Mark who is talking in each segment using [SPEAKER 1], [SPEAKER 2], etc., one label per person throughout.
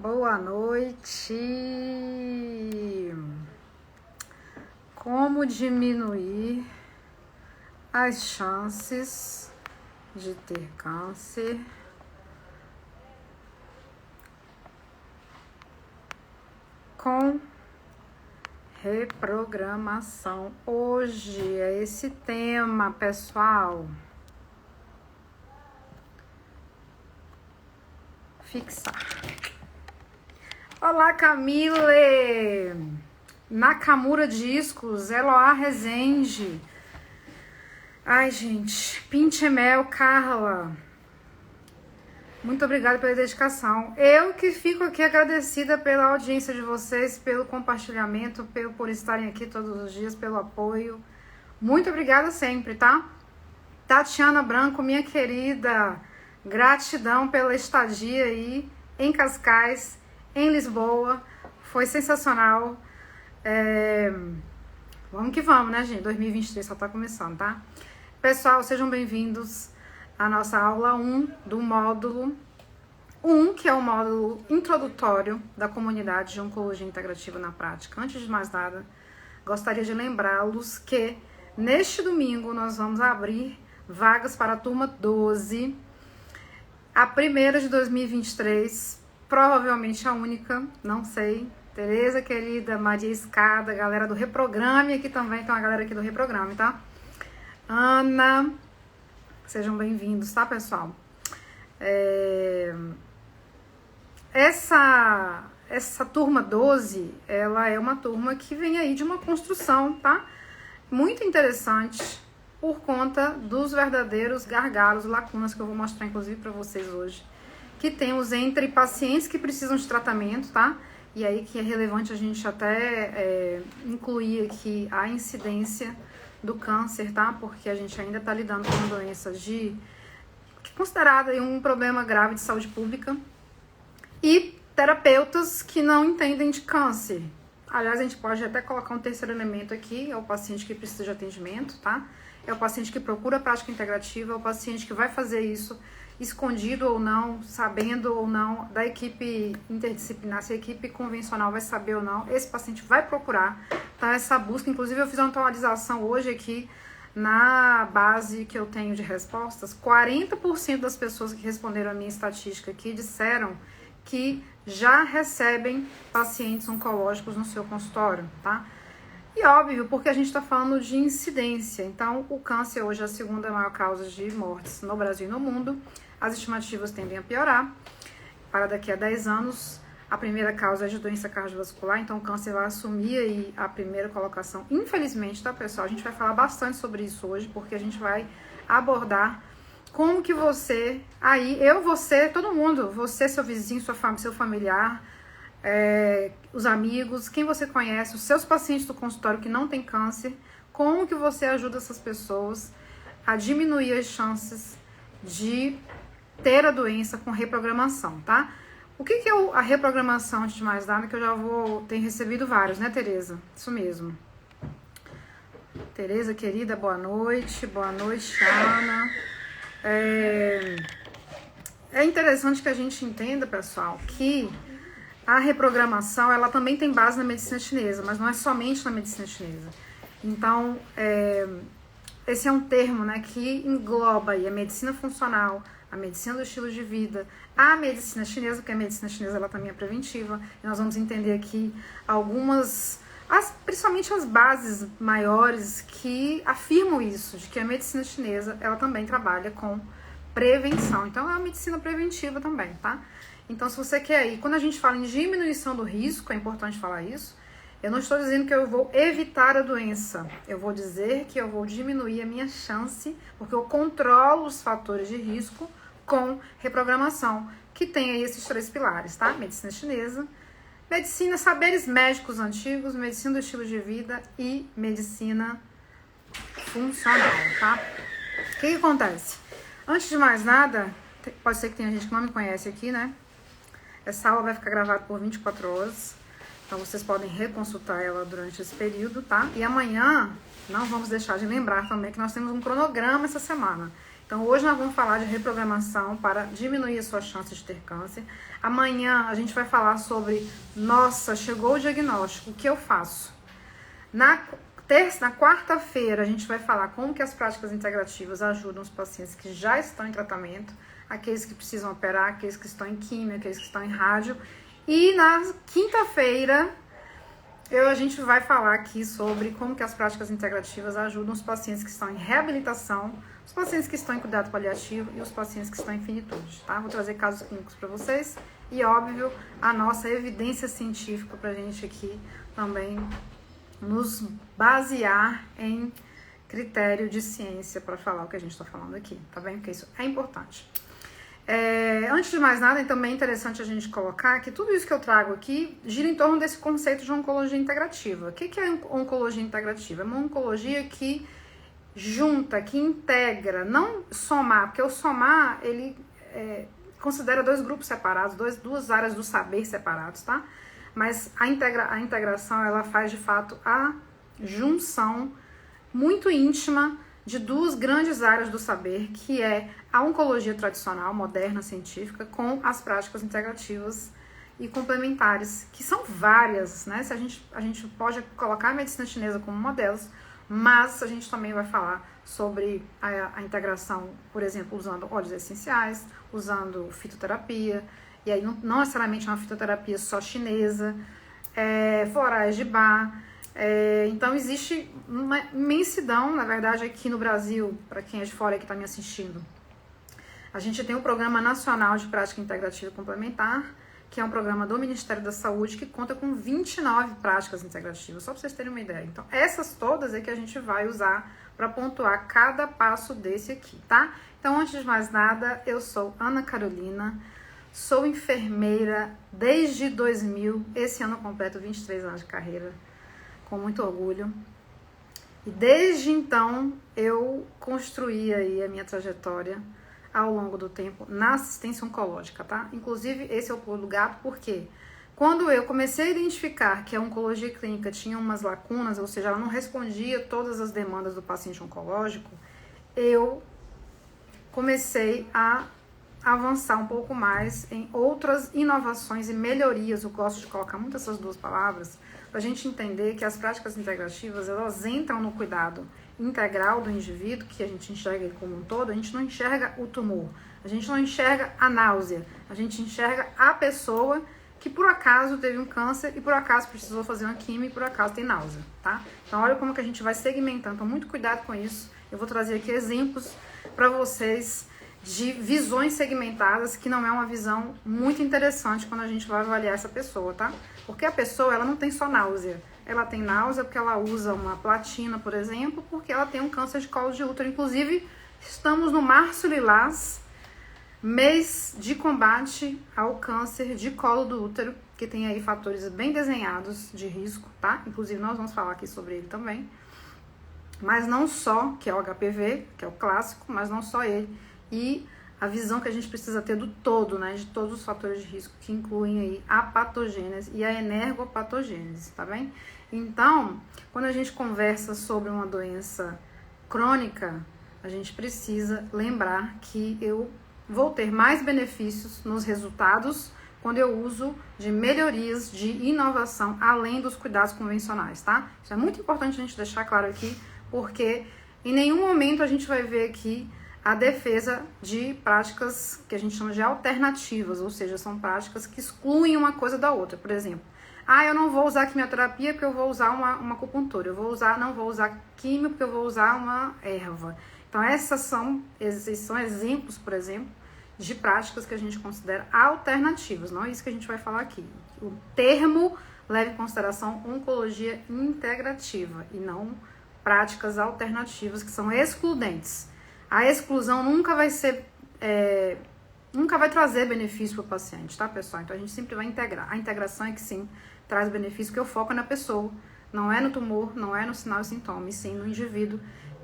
[SPEAKER 1] Boa noite. Como diminuir as chances de ter câncer com reprogramação? Hoje é esse tema, pessoal. Fixar. Olá, Camille! Nakamura Discos, Eloá Rezende. Ai, gente, Pintemel, Carla. Muito obrigada pela dedicação. Eu que fico aqui agradecida pela audiência de vocês, pelo compartilhamento, por estarem aqui todos os dias, pelo apoio. Muito obrigada sempre, tá? Tatiana Branco, minha querida, gratidão pela estadia aí em Cascais, em Lisboa. Foi sensacional. Vamos que vamos, né, gente? 2023 só tá começando, tá? Pessoal, sejam bem-vindos à nossa aula 1 do módulo 1, que é o módulo introdutório da comunidade de Oncologia Integrativa na Prática. Antes de mais nada, gostaria de lembrá-los que neste domingo nós vamos abrir vagas para a turma 12, a primeira de 2023, provavelmente a única, não sei. Tereza, querida, Maria Escada, galera do Reprograme, aqui também tem uma galera aqui do Reprograme, tá? Ana, sejam bem-vindos, tá, pessoal? Essa turma 12, ela é uma turma que vem aí de uma construção, tá? Muito interessante, por conta dos verdadeiros gargalos, lacunas que eu vou mostrar, inclusive, para vocês hoje, que temos entre pacientes que precisam de tratamento, tá? E aí que é relevante a gente até incluir aqui a incidência do câncer, tá? Porque a gente ainda tá lidando com doenças que é considerada um problema grave de saúde pública, e terapeutas que não entendem de câncer. Aliás, a gente pode até colocar um terceiro elemento aqui, é o paciente que precisa de atendimento, tá? É o paciente que procura a prática integrativa, é o paciente que vai fazer isso escondido ou não, sabendo ou não, da equipe interdisciplinar, se a equipe convencional vai saber ou não, esse paciente vai procurar, tá? Essa busca, inclusive eu fiz uma atualização hoje aqui na base que eu tenho de respostas, 40% das pessoas que responderam a minha estatística aqui disseram que já recebem pacientes oncológicos no seu consultório, tá? E óbvio, porque a gente está falando de incidência. Então, o câncer hoje é a segunda maior causa de mortes no Brasil e no mundo. As estimativas tendem a piorar. Para daqui a 10 anos, a primeira causa é de doença cardiovascular. Então, o câncer vai assumir aí a primeira colocação. Infelizmente, tá, pessoal? A gente vai falar bastante sobre isso hoje, porque a gente vai abordar como que você, você, todo mundo, você, seu vizinho, seu familiar, os amigos, quem você conhece, os seus pacientes do consultório que não tem câncer, como que você ajuda essas pessoas a diminuir as chances de ter a doença com reprogramação, tá? O que é a reprogramação, antes de mais nada, que eu já ter recebido vários, né, Tereza? Isso mesmo. Tereza, querida, boa noite, Ana. É interessante que a gente entenda, pessoal, que a reprogramação, ela também tem base na medicina chinesa, mas não é somente na medicina chinesa. Então, esse é um termo, né, que engloba aí a medicina funcional, a medicina do estilo de vida, a medicina chinesa, porque a medicina chinesa ela também é preventiva, e nós vamos entender aqui principalmente as bases maiores que afirmam isso, de que a medicina chinesa ela também trabalha com prevenção. Então, é uma medicina preventiva também, tá? Então, se você quer aí, quando a gente fala em diminuição do risco, é importante falar isso, eu não estou dizendo que eu vou evitar a doença, eu vou dizer que eu vou diminuir a minha chance, porque eu controlo os fatores de risco com reprogramação, que tem aí esses 3 pilares, tá? Medicina chinesa, medicina, saberes médicos antigos, medicina do estilo de vida e medicina funcional, tá? O que acontece? Antes de mais nada, pode ser que tenha gente que não me conhece aqui, né? Essa aula vai ficar gravada por 24 horas, então vocês podem reconsultar ela durante esse período, tá? E amanhã, não vamos deixar de lembrar também que nós temos um cronograma essa semana. Então hoje nós vamos falar de reprogramação para diminuir a sua chance de ter câncer. Amanhã a gente vai falar sobre, nossa, chegou o diagnóstico, o que eu faço? Na quarta-feira a gente vai falar como que as práticas integrativas ajudam os pacientes que já estão em tratamento, aqueles que precisam operar, aqueles que estão em químio, aqueles que estão em rádio. E na quinta-feira a gente vai falar aqui sobre como que as práticas integrativas ajudam os pacientes que estão em reabilitação, os pacientes que estão em cuidado paliativo e os pacientes que estão em finitude, tá? Vou trazer casos clínicos para vocês e, óbvio, a nossa evidência científica para a gente aqui também nos basear em critério de ciência para falar o que a gente está falando aqui, tá bem? Porque isso é importante. Antes de mais nada, também é interessante a gente colocar que tudo isso que eu trago aqui gira em torno desse conceito de oncologia integrativa. O que é oncologia integrativa? É uma oncologia que junta, que integra, não somar, porque o somar, ele considera dois grupos separados, duas áreas do saber separados, tá? Mas a integração, ela faz de fato a junção muito íntima de duas grandes áreas do saber, que é a oncologia tradicional, moderna, científica, com as práticas integrativas e complementares, que são várias, né? A gente pode colocar a medicina chinesa como uma delas, mas a gente também vai falar sobre a integração, por exemplo, usando óleos essenciais, usando fitoterapia, e aí não necessariamente uma fitoterapia só chinesa, florais de Bach. Então existe uma imensidão, na verdade, aqui no Brasil, para quem é de fora que está me assistindo. A gente tem o Programa Nacional de Prática Integrativa e Complementar, que é um programa do Ministério da Saúde que conta com 29 práticas integrativas, só para vocês terem uma ideia. Então, essas todas é que a gente vai usar para pontuar cada passo desse aqui, tá? Então, antes de mais nada, eu sou Ana Carolina, sou enfermeira desde 2000, esse ano eu completo 23 anos de carreira, com muito orgulho. E desde então, eu construí aí a minha trajetória ao longo do tempo na assistência oncológica, tá? Inclusive, esse é o pulo do gato, porque quando eu comecei a identificar que a oncologia clínica tinha umas lacunas, ou seja, ela não respondia todas as demandas do paciente oncológico, eu comecei a avançar um pouco mais em outras inovações e melhorias. Eu gosto de colocar muito essas duas palavras, para a gente entender que as práticas integrativas, elas entram no cuidado integral do indivíduo, que a gente enxerga ele como um todo. A gente não enxerga o tumor, a gente não enxerga a náusea, a gente enxerga a pessoa que por acaso teve um câncer e por acaso precisou fazer uma quimio e por acaso tem náusea, tá? Então olha como que a gente vai segmentando, então muito cuidado com isso. Eu vou trazer aqui exemplos para vocês de visões segmentadas, que não é uma visão muito interessante quando a gente vai avaliar essa pessoa, tá? Porque a pessoa, ela não tem só náusea. Ela tem náusea porque ela usa uma platina, por exemplo, porque ela tem um câncer de colo de útero. Inclusive, estamos no Março Lilás, mês de combate ao câncer de colo do útero, que tem aí fatores bem desenhados de risco, tá? Inclusive, nós vamos falar aqui sobre ele também. Mas não só, que é o HPV, que é o clássico, mas não só ele. E a visão que a gente precisa ter do todo, né, de todos os fatores de risco, que incluem aí a patogênese e a energopatogênese, tá bem? Então, quando a gente conversa sobre uma doença crônica, a gente precisa lembrar que eu vou ter mais benefícios nos resultados quando eu uso de melhorias, de inovação, além dos cuidados convencionais, tá? Isso é muito importante a gente deixar claro aqui, porque em nenhum momento a gente vai ver aqui a defesa de práticas que a gente chama de alternativas, ou seja, são práticas que excluem uma coisa da outra. Por exemplo, eu não vou usar quimioterapia porque eu vou usar uma acupuntura, não vou usar químio porque eu vou usar uma erva. Então, esses são exemplos, por exemplo, de práticas que a gente considera alternativas, não é isso que a gente vai falar aqui. O termo leva em consideração oncologia integrativa e não práticas alternativas que são excludentes. A exclusão nunca vai trazer benefício para o paciente, tá, pessoal? Então, a gente sempre vai integrar. A integração é que sim, traz benefício, porque o foco é na pessoa, não é no tumor, não é no sinal e sintoma, e sim no indivíduo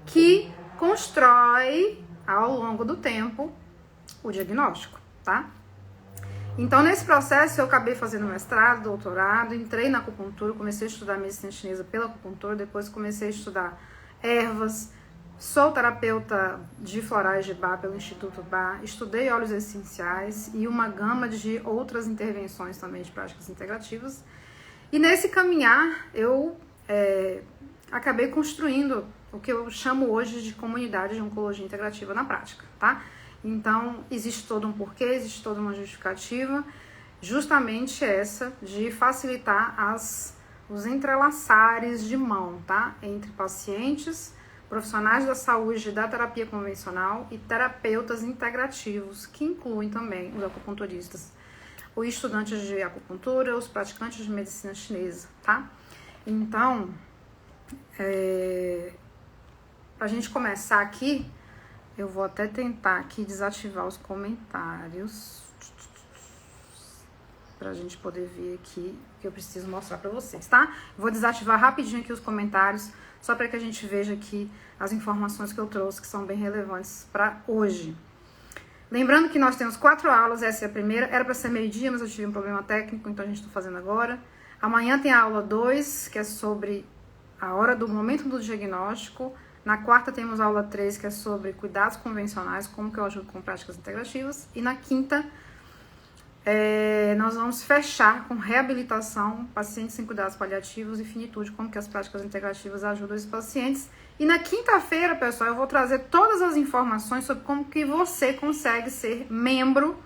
[SPEAKER 1] que constrói, ao longo do tempo, o diagnóstico, tá? Então, nesse processo, eu acabei fazendo mestrado, doutorado, entrei na acupuntura, comecei a estudar medicina chinesa pela acupuntura, depois comecei a estudar ervas, Sou terapeuta de florais de Bach pelo Instituto Bach, estudei óleos essenciais e uma gama de outras intervenções também de práticas integrativas. E nesse caminhar eu acabei construindo o que eu chamo hoje de comunidade de oncologia integrativa na prática, tá? Então existe todo um porquê, existe toda uma justificativa, justamente essa de facilitar os entrelaçares de mão, tá? Entre pacientes, profissionais da saúde da terapia convencional e terapeutas integrativos, que incluem também os acupunturistas, os estudantes de acupuntura, os praticantes de medicina chinesa, tá? Então, pra gente começar aqui, eu vou até tentar aqui desativar os comentários pra gente poder ver aqui o que eu preciso mostrar pra vocês, tá? Vou desativar rapidinho aqui os comentários, só para que a gente veja aqui as informações que eu trouxe, que são bem relevantes para hoje. Lembrando que nós temos 4 aulas, essa é a primeira, era para ser meio-dia, mas eu tive um problema técnico, então a gente está fazendo agora. Amanhã tem a aula 2, que é sobre a hora do momento do diagnóstico. Na quarta temos a aula 3, que é sobre cuidados convencionais, como que eu ajudo com práticas integrativas. E na quinta, nós vamos fechar com reabilitação, pacientes sem cuidados paliativos e finitude, como que as práticas integrativas ajudam esses pacientes. E na quinta-feira, pessoal, eu vou trazer todas as informações sobre como que você consegue ser membro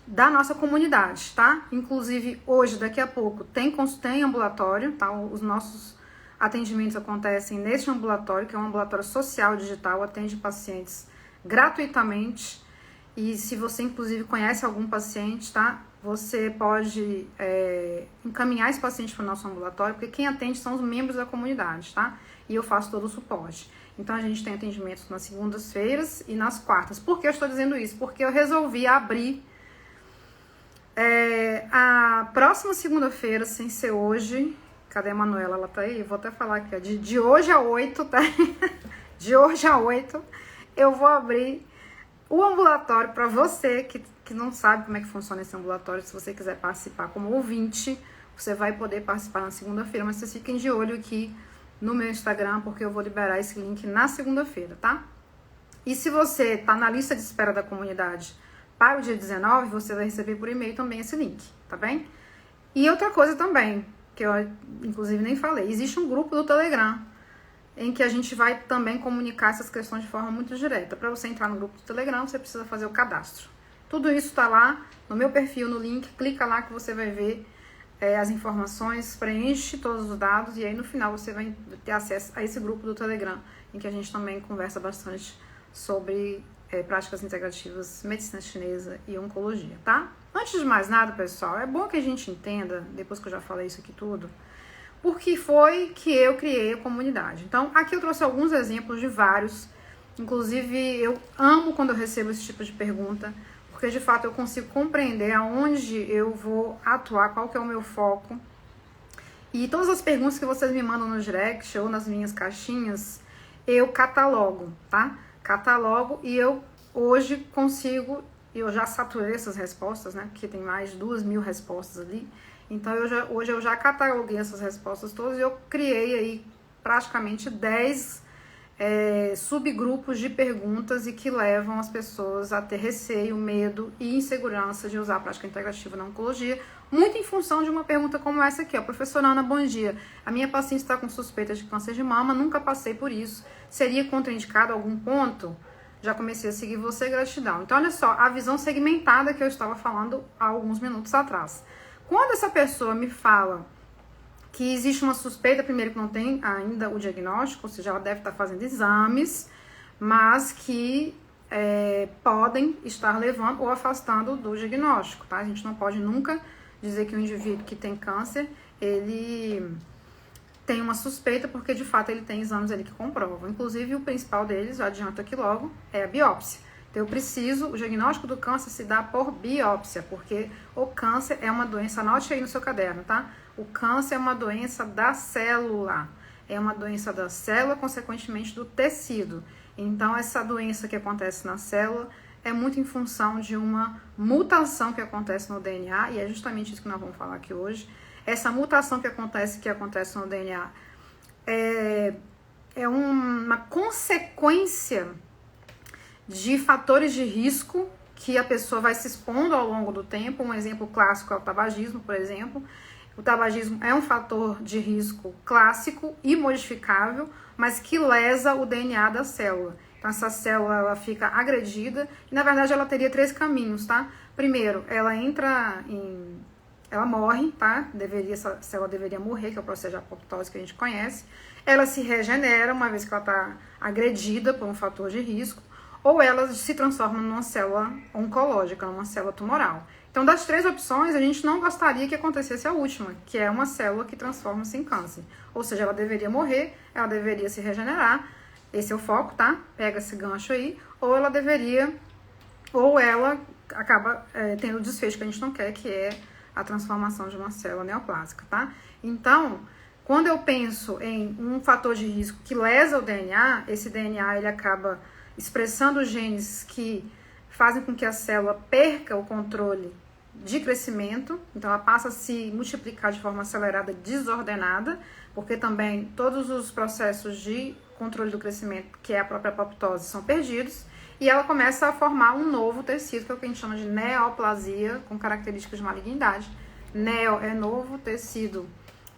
[SPEAKER 1] da nossa comunidade, tá? Inclusive, hoje, daqui a pouco, tem ambulatório, tá? Os nossos atendimentos acontecem neste ambulatório, que é um ambulatório social digital, atende pacientes gratuitamente. E se você, inclusive, conhece algum paciente, tá? Você pode encaminhar esse paciente para o nosso ambulatório, porque quem atende são os membros da comunidade, tá? E eu faço todo o suporte. Então, a gente tem atendimentos nas segundas-feiras e nas quartas. Por que eu estou dizendo isso? Porque eu resolvi abrir a próxima segunda-feira, sem ser hoje. Cadê a Manuela? Ela tá aí? Eu vou até falar aqui, ó. De hoje a 8, tá? De hoje a 8, eu vou abrir o ambulatório para você que não sabe como é que funciona esse ambulatório. Se você quiser participar como ouvinte, você vai poder participar na segunda-feira, mas vocês fiquem de olho aqui no meu Instagram, porque eu vou liberar esse link na segunda-feira, tá? E se você tá na lista de espera da comunidade para o dia 19, você vai receber por e-mail também esse link, tá bem? E outra coisa também, que eu inclusive nem falei, existe um grupo do Telegram, em que a gente vai também comunicar essas questões de forma muito direta. Para você entrar no grupo do Telegram, você precisa fazer o cadastro. Tudo isso está lá no meu perfil, no link, clica lá que você vai ver as informações, preenche todos os dados e aí no final você vai ter acesso a esse grupo do Telegram, em que a gente também conversa bastante sobre práticas integrativas, medicina chinesa e oncologia, tá? Antes de mais nada, pessoal, é bom que a gente entenda, depois que eu já falei isso aqui tudo, porque foi que eu criei a comunidade. Então, aqui eu trouxe alguns exemplos de vários. Inclusive, eu amo quando eu recebo esse tipo de pergunta, porque de fato eu consigo compreender aonde eu vou atuar, qual que é o meu foco. E todas as perguntas que vocês me mandam no direct ou nas minhas caixinhas, eu catalogo, tá? Catalogo e eu hoje consigo, eu já saturei essas respostas, né? Porque tem mais de 2.000 respostas ali. Então, hoje eu já cataloguei essas respostas todas e eu criei aí praticamente 10 subgrupos de perguntas e que levam as pessoas a ter receio, medo e insegurança de usar a prática integrativa na oncologia, muito em função de uma pergunta como essa aqui, ó. Professora Ana, bom dia. A minha paciente está com suspeita de câncer de mama, nunca passei por isso. Seria contraindicado algum ponto? Já comecei a seguir você, gratidão. Então, olha só, a visão segmentada que eu estava falando há alguns minutos atrás. Quando essa pessoa me fala que existe uma suspeita, primeiro que não tem ainda o diagnóstico, ou seja, ela deve estar fazendo exames, mas que podem estar levando ou afastando do diagnóstico, tá? A gente não pode nunca dizer que o indivíduo que tem câncer, ele tem uma suspeita, porque de fato ele tem exames ali que comprovam. Inclusive, o principal deles, já adianto aqui logo, é a biópsia. Então, o diagnóstico do câncer se dá por biópsia, porque o câncer é uma doença, anote aí no seu caderno, tá? O câncer é uma doença da célula, é uma doença da célula, consequentemente do tecido. Então, essa doença que acontece na célula é muito em função de uma mutação que acontece no DNA, e é justamente isso que nós vamos falar aqui hoje. Essa mutação que acontece no DNA uma consequência de fatores de risco que a pessoa vai se expondo ao longo do tempo. Um exemplo clássico é o tabagismo, por exemplo. O tabagismo é um fator de risco clássico e modificável, mas que lesa o DNA da célula. Então, essa célula ela fica agredida e, na verdade, ela teria 3 caminhos, tá? Primeiro, ela morre, tá? Essa célula deveria morrer, que é o processo de apoptose que a gente conhece. Ela se regenera, uma vez que ela está agredida por um fator de risco, ou ela se transforma numa célula oncológica, numa célula tumoral. Então, das 3 opções, a gente não gostaria que acontecesse a última, que é uma célula que transforma-se em câncer. Ou seja, ela deveria morrer, ela deveria se regenerar, esse é o foco, tá? Pega esse gancho aí, ou ela acaba tendo o desfecho que a gente não quer, que é a transformação de uma célula neoplásica, tá? Então, quando eu penso em um fator de risco que lesa o DNA, esse DNA ele acaba expressando genes que fazem com que a célula perca o controle de crescimento, então ela passa a se multiplicar de forma acelerada, desordenada, porque também todos os processos de controle do crescimento, que é a própria apoptose, são perdidos, e ela começa a formar um novo tecido, que é o que a gente chama de neoplasia, com características de malignidade. Neo é novo, tecido,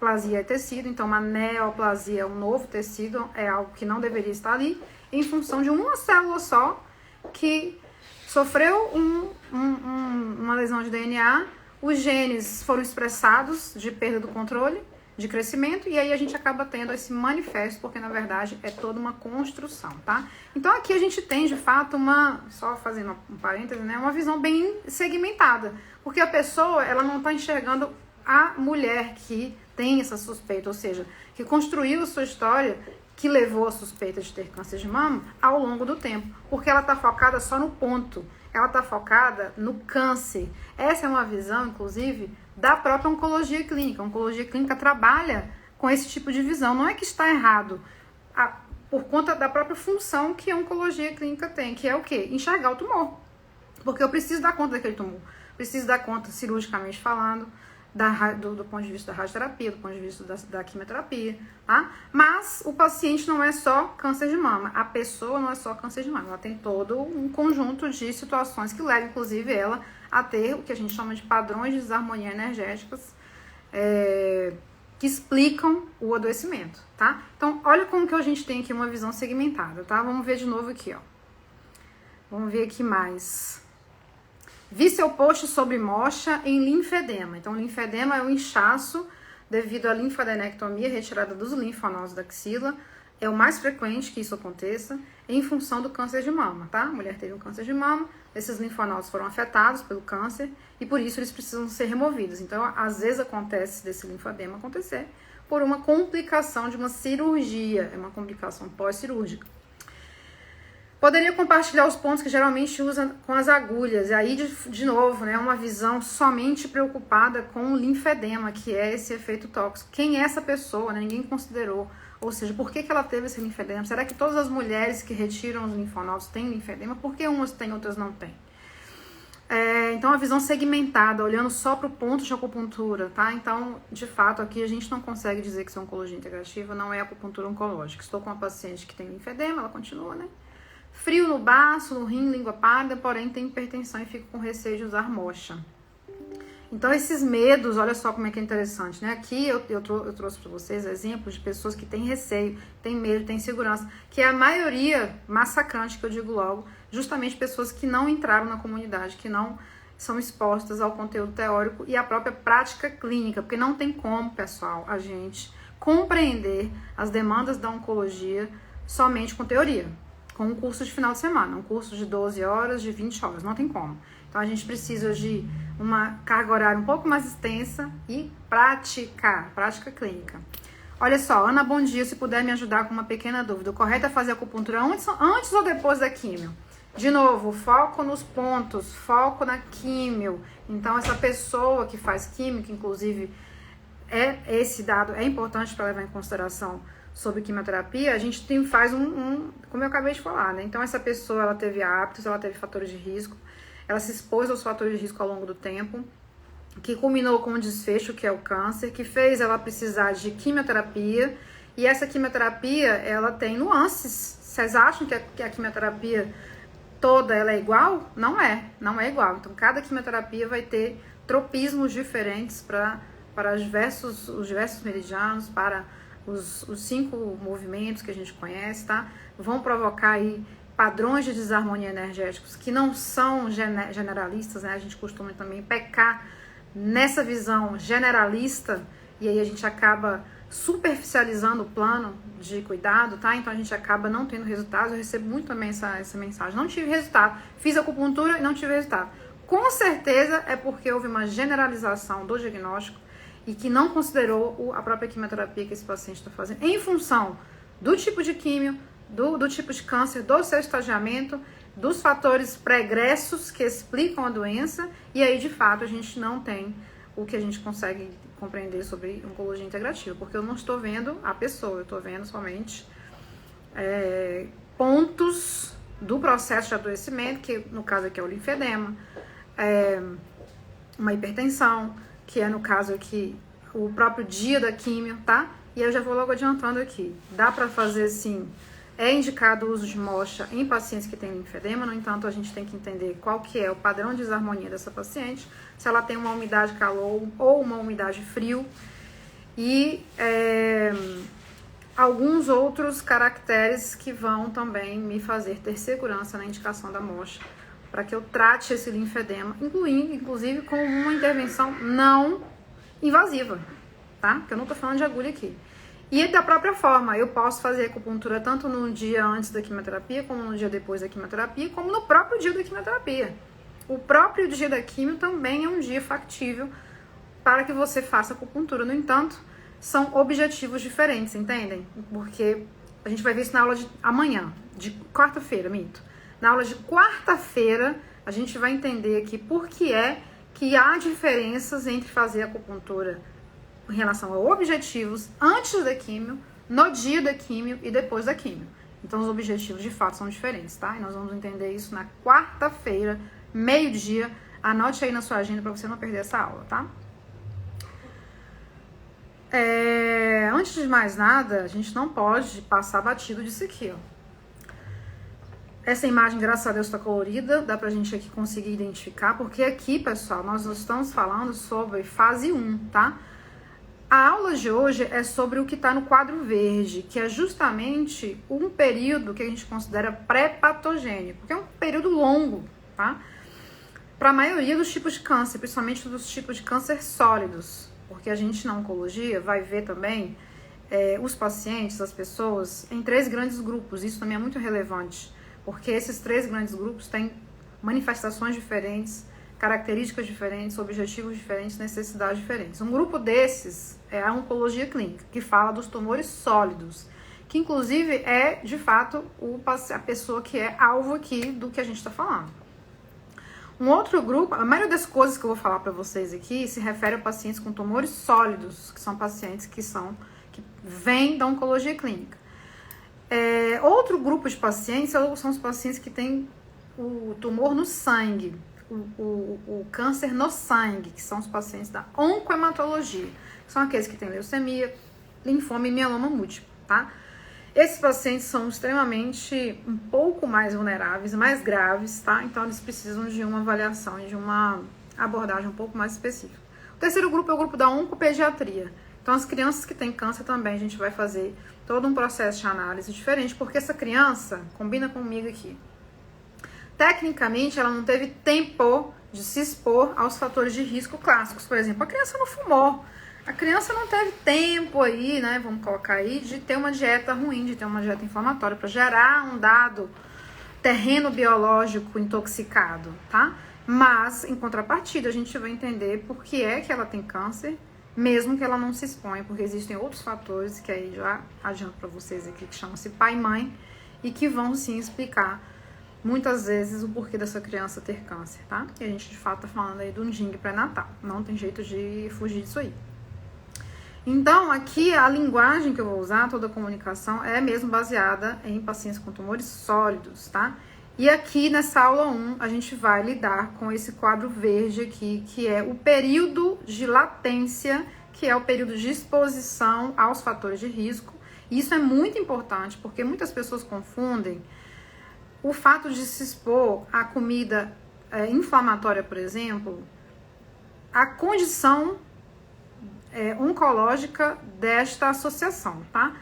[SPEAKER 1] plasia é tecido, então uma neoplasia é um novo tecido, é algo que não deveria estar ali, em função de uma célula só, que sofreu uma lesão de DNA, os genes foram expressados de perda do controle, de crescimento, e aí a gente acaba tendo esse manifesto, porque na verdade é toda uma construção, tá? Então aqui a gente tem de fato só fazendo um parêntese, né, uma visão bem segmentada, porque a pessoa, ela não está enxergando a mulher que tem essa suspeita, ou seja, que construiu a sua história, que levou a suspeita de ter câncer de mama ao longo do tempo, porque ela está focada só no ponto, ela está focada no câncer. Essa é uma visão, inclusive, da própria oncologia clínica. A oncologia clínica trabalha com esse tipo de visão. Não é que está errado, por conta da própria função que a oncologia clínica tem, que é o quê? Enxergar o tumor. Porque eu preciso dar conta daquele tumor. Preciso dar conta, cirurgicamente falando, do ponto de vista da radioterapia, do ponto de vista da quimioterapia, tá? Mas o paciente não é só câncer de mama, a pessoa não é só câncer de mama, ela tem todo um conjunto de situações que levam, inclusive, ela a ter o que a gente chama de padrões de desarmonia energéticas, que explicam o adoecimento, tá? Então, olha como que a gente tem aqui uma visão segmentada, tá? Vamos ver de novo aqui, ó. Vamos ver aqui mais. Vi seu post sobre mocha em linfedema. Então, linfedema é um inchaço devido à linfadenectomia, retirada dos linfonodos da axila. É o mais frequente que isso aconteça em função do câncer de mama, tá? A mulher teve um câncer de mama, esses linfonodos foram afetados pelo câncer e por isso eles precisam ser removidos. Então, às vezes acontece desse linfedema acontecer por uma complicação de uma cirurgia, é uma complicação pós-cirúrgica. Poderia compartilhar os pontos que geralmente usa com as agulhas. E aí, de novo, né, uma visão somente preocupada com o linfedema, que é esse efeito tóxico. Quem é essa pessoa? Né? Ninguém considerou. Ou seja, por que ela teve esse linfedema? Será que todas as mulheres que retiram os linfonodos têm linfedema? Por que umas têm, outras não têm? Então, a visão segmentada, olhando só para o ponto de acupuntura, tá? Então, de fato, aqui a gente não consegue dizer que isso é oncologia integrativa, não é acupuntura oncológica. Estou com uma paciente que tem linfedema, ela continua, né? Frio no baço, no rim, língua pálida, porém tem hipertensão e fica com receio de usar mocha. Então, esses medos, olha só como é que é interessante, né? Aqui eu trouxe para vocês exemplos de pessoas que têm receio, têm medo, têm insegurança, que é a maioria massacrante, que eu digo logo, justamente pessoas que não entraram na comunidade, que não são expostas ao conteúdo teórico e à própria prática clínica, porque não tem como, pessoal, a gente compreender as demandas da oncologia somente com teoria, com um curso de final de semana, um curso de 12 horas, de 20 horas, não tem como. Então, a gente precisa de uma carga horária um pouco mais extensa e prática clínica. Olha só, Ana, bom dia, se puder me ajudar com uma pequena dúvida. O correto é fazer acupuntura antes ou depois da químio? De novo, foco nos pontos, foco na químio. Então, essa pessoa que faz químio, que inclusive esse dado é importante para levar em consideração sobre quimioterapia, a gente faz como eu acabei de falar, né? Então, essa pessoa, ela teve hábitos, ela teve fatores de risco, ela se expôs aos fatores de risco ao longo do tempo, que culminou com um desfecho, que é o câncer, que fez ela precisar de quimioterapia, E essa quimioterapia, ela tem nuances. Vocês acham que a quimioterapia toda ela é igual? Não é igual. Então, cada quimioterapia vai ter tropismos diferentes para os diversos meridianos, para os 5 movimentos que a gente conhece, tá? Vão provocar aí padrões de desarmonia energéticos que não são generalistas, né? A gente costuma também pecar nessa visão generalista e aí a gente acaba superficializando o plano de cuidado, tá? Então a gente acaba não tendo resultados. Eu recebo muito também essa mensagem. Não tive resultado. Fiz acupuntura e não tive resultado. Com certeza é porque houve uma generalização do diagnóstico e que não considerou a própria quimioterapia que esse paciente está fazendo em função do tipo de químio, do tipo de câncer, do seu estagiamento, dos fatores pregressos que explicam a doença, e aí de fato a gente não tem o que a gente consegue compreender sobre oncologia integrativa, porque eu não estou vendo a pessoa, eu estou vendo somente pontos do processo de adoecimento, que no caso aqui é o linfedema, uma hipertensão, que é no caso aqui o próprio dia da químio, tá? E eu já vou logo adiantando aqui, dá para fazer sim. É indicado o uso de moxa em pacientes que têm linfedema, no entanto, a gente tem que entender qual que é o padrão de desarmonia dessa paciente, se ela tem uma umidade calor ou uma umidade frio, e alguns outros caracteres que vão também me fazer ter segurança na indicação da moxa, para que eu trate esse linfedema, inclusive com uma intervenção não invasiva, tá? Porque eu não tô falando de agulha aqui. E da própria forma, eu posso fazer acupuntura tanto no dia antes da quimioterapia, como no dia depois da quimioterapia, como no próprio dia da quimioterapia. O próprio dia da quimio também é um dia factível para que você faça acupuntura. No entanto, são objetivos diferentes, entendem? Porque a gente vai ver isso na aula de amanhã, de quarta-feira, minto. Na aula de quarta-feira, a gente vai entender aqui por que é que há diferenças entre fazer acupuntura em relação a objetivos antes da químio, no dia da químio e depois da químio. Então, os objetivos de fato são diferentes, tá? E nós vamos entender isso na quarta-feira, meio-dia. Anote aí na sua agenda para você não perder essa aula, tá? Antes de mais nada, a gente não pode passar batido disso aqui, ó. Essa imagem, graças a Deus, está colorida, dá pra gente aqui conseguir identificar, porque aqui, pessoal, nós estamos falando sobre fase 1, tá? A aula de hoje é sobre o que está no quadro verde, que é justamente um período que a gente considera pré-patogênico, que é um período longo, tá? Para a maioria dos tipos de câncer, principalmente dos tipos de câncer sólidos, porque a gente na oncologia vai ver também os pacientes, as pessoas, em 3 grandes grupos. Isso também é muito relevante, porque esses 3 grandes grupos têm manifestações diferentes, características diferentes, objetivos diferentes, necessidades diferentes. Um grupo desses é a oncologia clínica, que fala dos tumores sólidos, que inclusive é, de fato, a pessoa que é alvo aqui do que a gente está falando. Um outro grupo, a maioria das coisas que eu vou falar para vocês aqui se refere a pacientes com tumores sólidos, que são pacientes que vêm da oncologia clínica. Outro grupo de pacientes são os pacientes que têm o tumor no sangue, o câncer no sangue, que são os pacientes da oncohematologia, que são aqueles que têm leucemia, linfoma e mieloma múltiplo, tá? Esses pacientes são extremamente um pouco mais vulneráveis, mais graves, tá? Então eles precisam de uma avaliação e de uma abordagem um pouco mais específica. O terceiro grupo é o grupo da oncopediatria. Então as crianças que têm câncer também a gente vai fazer todo um processo de análise diferente, porque essa criança, combina comigo aqui, tecnicamente, ela não teve tempo de se expor aos fatores de risco clássicos. Por exemplo, a criança não fumou. A criança não teve tempo aí, né, vamos colocar aí, de ter uma dieta ruim, de ter uma dieta inflamatória, para gerar um dado terreno biológico intoxicado, tá? Mas, em contrapartida, a gente vai entender por que é que ela tem câncer, mesmo que ela não se exponha, porque existem outros fatores que aí já adianto para vocês aqui, que chamam-se pai e mãe, e que vão sim explicar muitas vezes o porquê dessa criança ter câncer, tá? E a gente de fato tá falando aí do DING pré-natal, não tem jeito de fugir disso aí. Então, aqui a linguagem que eu vou usar, toda a comunicação, é mesmo baseada em pacientes com tumores sólidos, tá? E aqui nessa aula 1, a gente vai lidar com esse quadro verde aqui, que é o período de latência, que é o período de exposição aos fatores de risco, Isso é muito importante, porque muitas pessoas confundem o fato de se expor à comida inflamatória, por exemplo, a condição oncológica desta associação, tá?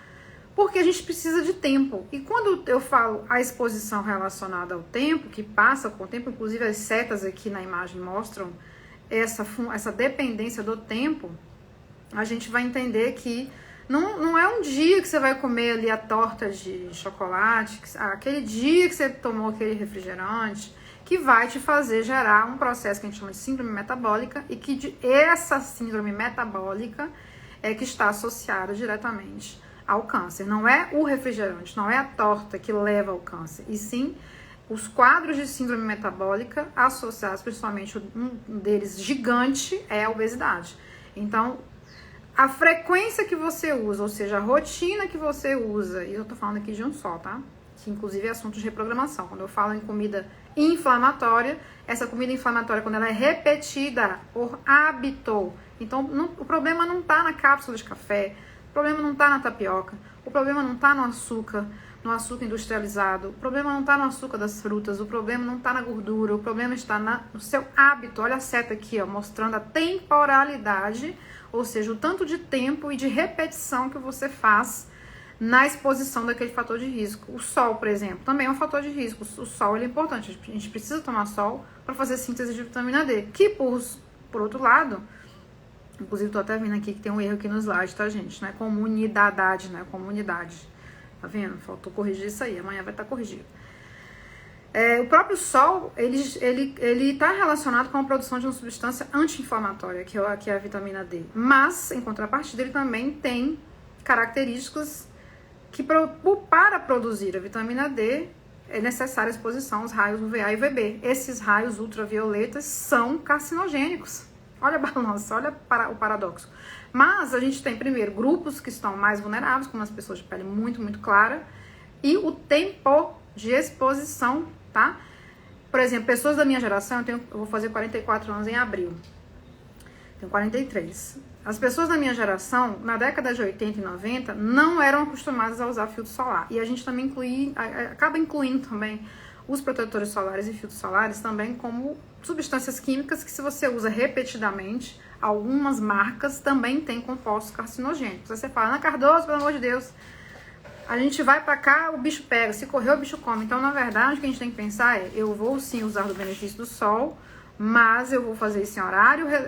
[SPEAKER 1] Porque a gente precisa de tempo. E quando eu falo a exposição relacionada ao tempo, que passa com o tempo, inclusive as setas aqui na imagem mostram essa dependência do tempo, a gente vai entender que não é um dia que você vai comer ali a torta de chocolate, aquele dia que você tomou aquele refrigerante, que vai te fazer gerar um processo que a gente chama de síndrome metabólica, e que essa síndrome metabólica é que está associada diretamente ao câncer. Não é o refrigerante, não é a torta que leva ao câncer, e sim os quadros de síndrome metabólica associados, principalmente um deles gigante, é a obesidade. Então, a frequência que você usa, ou seja, a rotina que você usa, e eu tô falando aqui de um só, tá? Que inclusive é assunto de reprogramação. Quando eu falo em comida inflamatória, essa comida inflamatória, quando ela é repetida por hábito, então o problema não tá na cápsula de café, o problema não tá na tapioca, o problema não tá no açúcar industrializado, o problema não tá no açúcar das frutas, o problema não tá na gordura, o problema está no seu hábito. Olha a seta aqui, ó, mostrando a temporalidade, ou seja, o tanto de tempo e de repetição que você faz na exposição daquele fator de risco. O sol, por exemplo, também é um fator de risco. O sol ele é importante, a gente precisa tomar sol para fazer síntese de vitamina D, que por outro lado, inclusive tô até vendo aqui que tem um erro aqui no slide, tá, gente? Não é comunidade, né? Comunidade. Tá vendo? Faltou corrigir isso aí, amanhã vai estar corrigido. O próprio sol, ele tá relacionado com a produção de uma substância anti-inflamatória, que é a vitamina D. Mas, em contrapartida, ele também tem características que para produzir a vitamina D é necessária a exposição aos raios UVA e UVB. Esses raios ultravioletas são carcinogênicos. Olha a balança, olha o paradoxo. Mas a gente tem, primeiro, grupos que estão mais vulneráveis, como as pessoas de pele muito, muito clara, e o tempo de exposição, tá? Por exemplo, pessoas da minha geração, eu vou fazer 44 anos em abril. Tenho 43. As pessoas da minha geração, na década de 80 e 90, não eram acostumadas a usar filtro solar. E a gente também acaba incluindo também os protetores solares e filtros solares também como substâncias químicas que, se você usa repetidamente, algumas marcas também têm compostos carcinogênicos. Aí você fala, Ana Cardoso, pelo amor de Deus, a gente vai pra cá, o bicho pega, se correr o bicho come. Então, na verdade, o que a gente tem que pensar é, eu vou sim usar do benefício do sol, mas eu vou fazer isso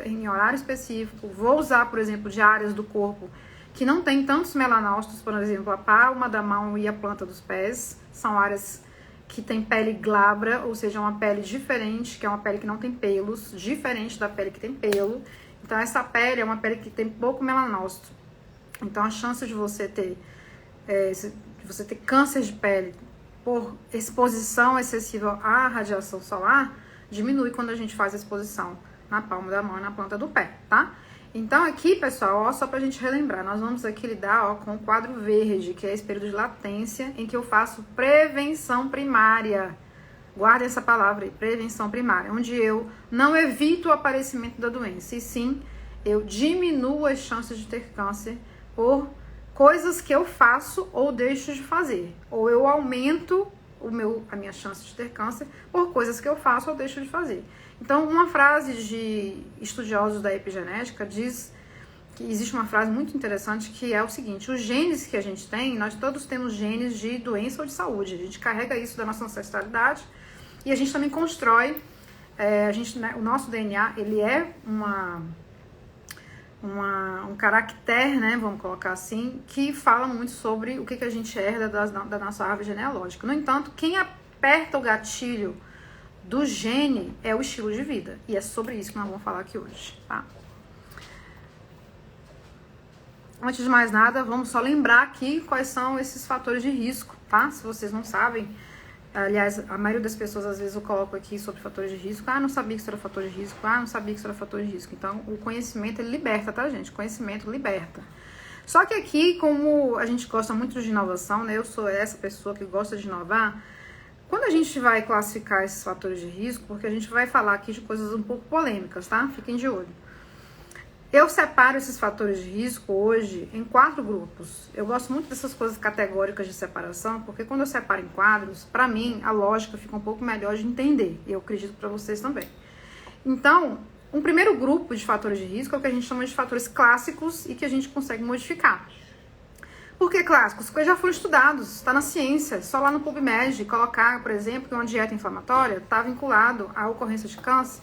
[SPEAKER 1] em horário específico, vou usar, por exemplo, de áreas do corpo que não tem tantos melanócitos, por exemplo, a palma da mão e a planta dos pés, são áreas que tem pele glabra, ou seja, uma pele diferente, que é uma pele que não tem pelos, diferente da pele que tem pelo. Então, essa pele é uma pele que tem pouco melanócito. Então, a chance de você ter câncer de pele por exposição excessiva à radiação solar diminui quando a gente faz a exposição na palma da mão e na planta do pé, tá? Então, aqui, pessoal, ó, só pra gente relembrar, nós vamos aqui lidar, ó, com o quadro verde, que é esse período de latência, em que eu faço prevenção primária. Guarde essa palavra aí, prevenção primária, onde eu não evito o aparecimento da doença, e sim, eu diminuo as chances de ter câncer por coisas que eu faço ou deixo de fazer. Ou eu aumento a minha chance de ter câncer por coisas que eu faço ou deixo de fazer. Então, uma frase de estudiosos da epigenética diz que existe uma frase muito interessante que é o seguinte: os genes que a gente tem, nós todos temos genes de doença ou de saúde. A gente carrega isso da nossa ancestralidade e a gente também constrói, o nosso DNA, ele é um caractere, né, vamos colocar assim, que fala muito sobre o que a gente herda da nossa árvore genealógica. No entanto, quem aperta o gatilho do gene é o estilo de vida. E é sobre isso que nós vamos falar aqui hoje, tá? Antes de mais nada, vamos só lembrar aqui quais são esses fatores de risco, tá? Se vocês não sabem, aliás, a maioria das pessoas, às vezes, eu coloco aqui sobre fatores de risco. Ah, não sabia que isso era fator de risco. Ah, não sabia que isso era fator de risco. Então, o conhecimento, ele liberta, tá, gente? O conhecimento liberta. Só que aqui, como a gente gosta muito de inovação, né? Eu sou essa pessoa que gosta de inovar. Quando a gente vai classificar esses fatores de risco, porque a gente vai falar aqui de coisas um pouco polêmicas, tá? Fiquem de olho. Eu separo esses fatores de risco hoje em 4 grupos. Eu gosto muito dessas coisas categóricas de separação, porque quando eu separo em quadros, para mim, a lógica fica um pouco melhor de entender. E eu acredito para vocês também. Então, um primeiro grupo de fatores de risco é o que a gente chama de fatores clássicos e que a gente consegue modificar. Por que clássicos? Porque já foram estudados, está na ciência. Só lá no PubMed, colocar, por exemplo, que uma dieta inflamatória está vinculado à ocorrência de câncer,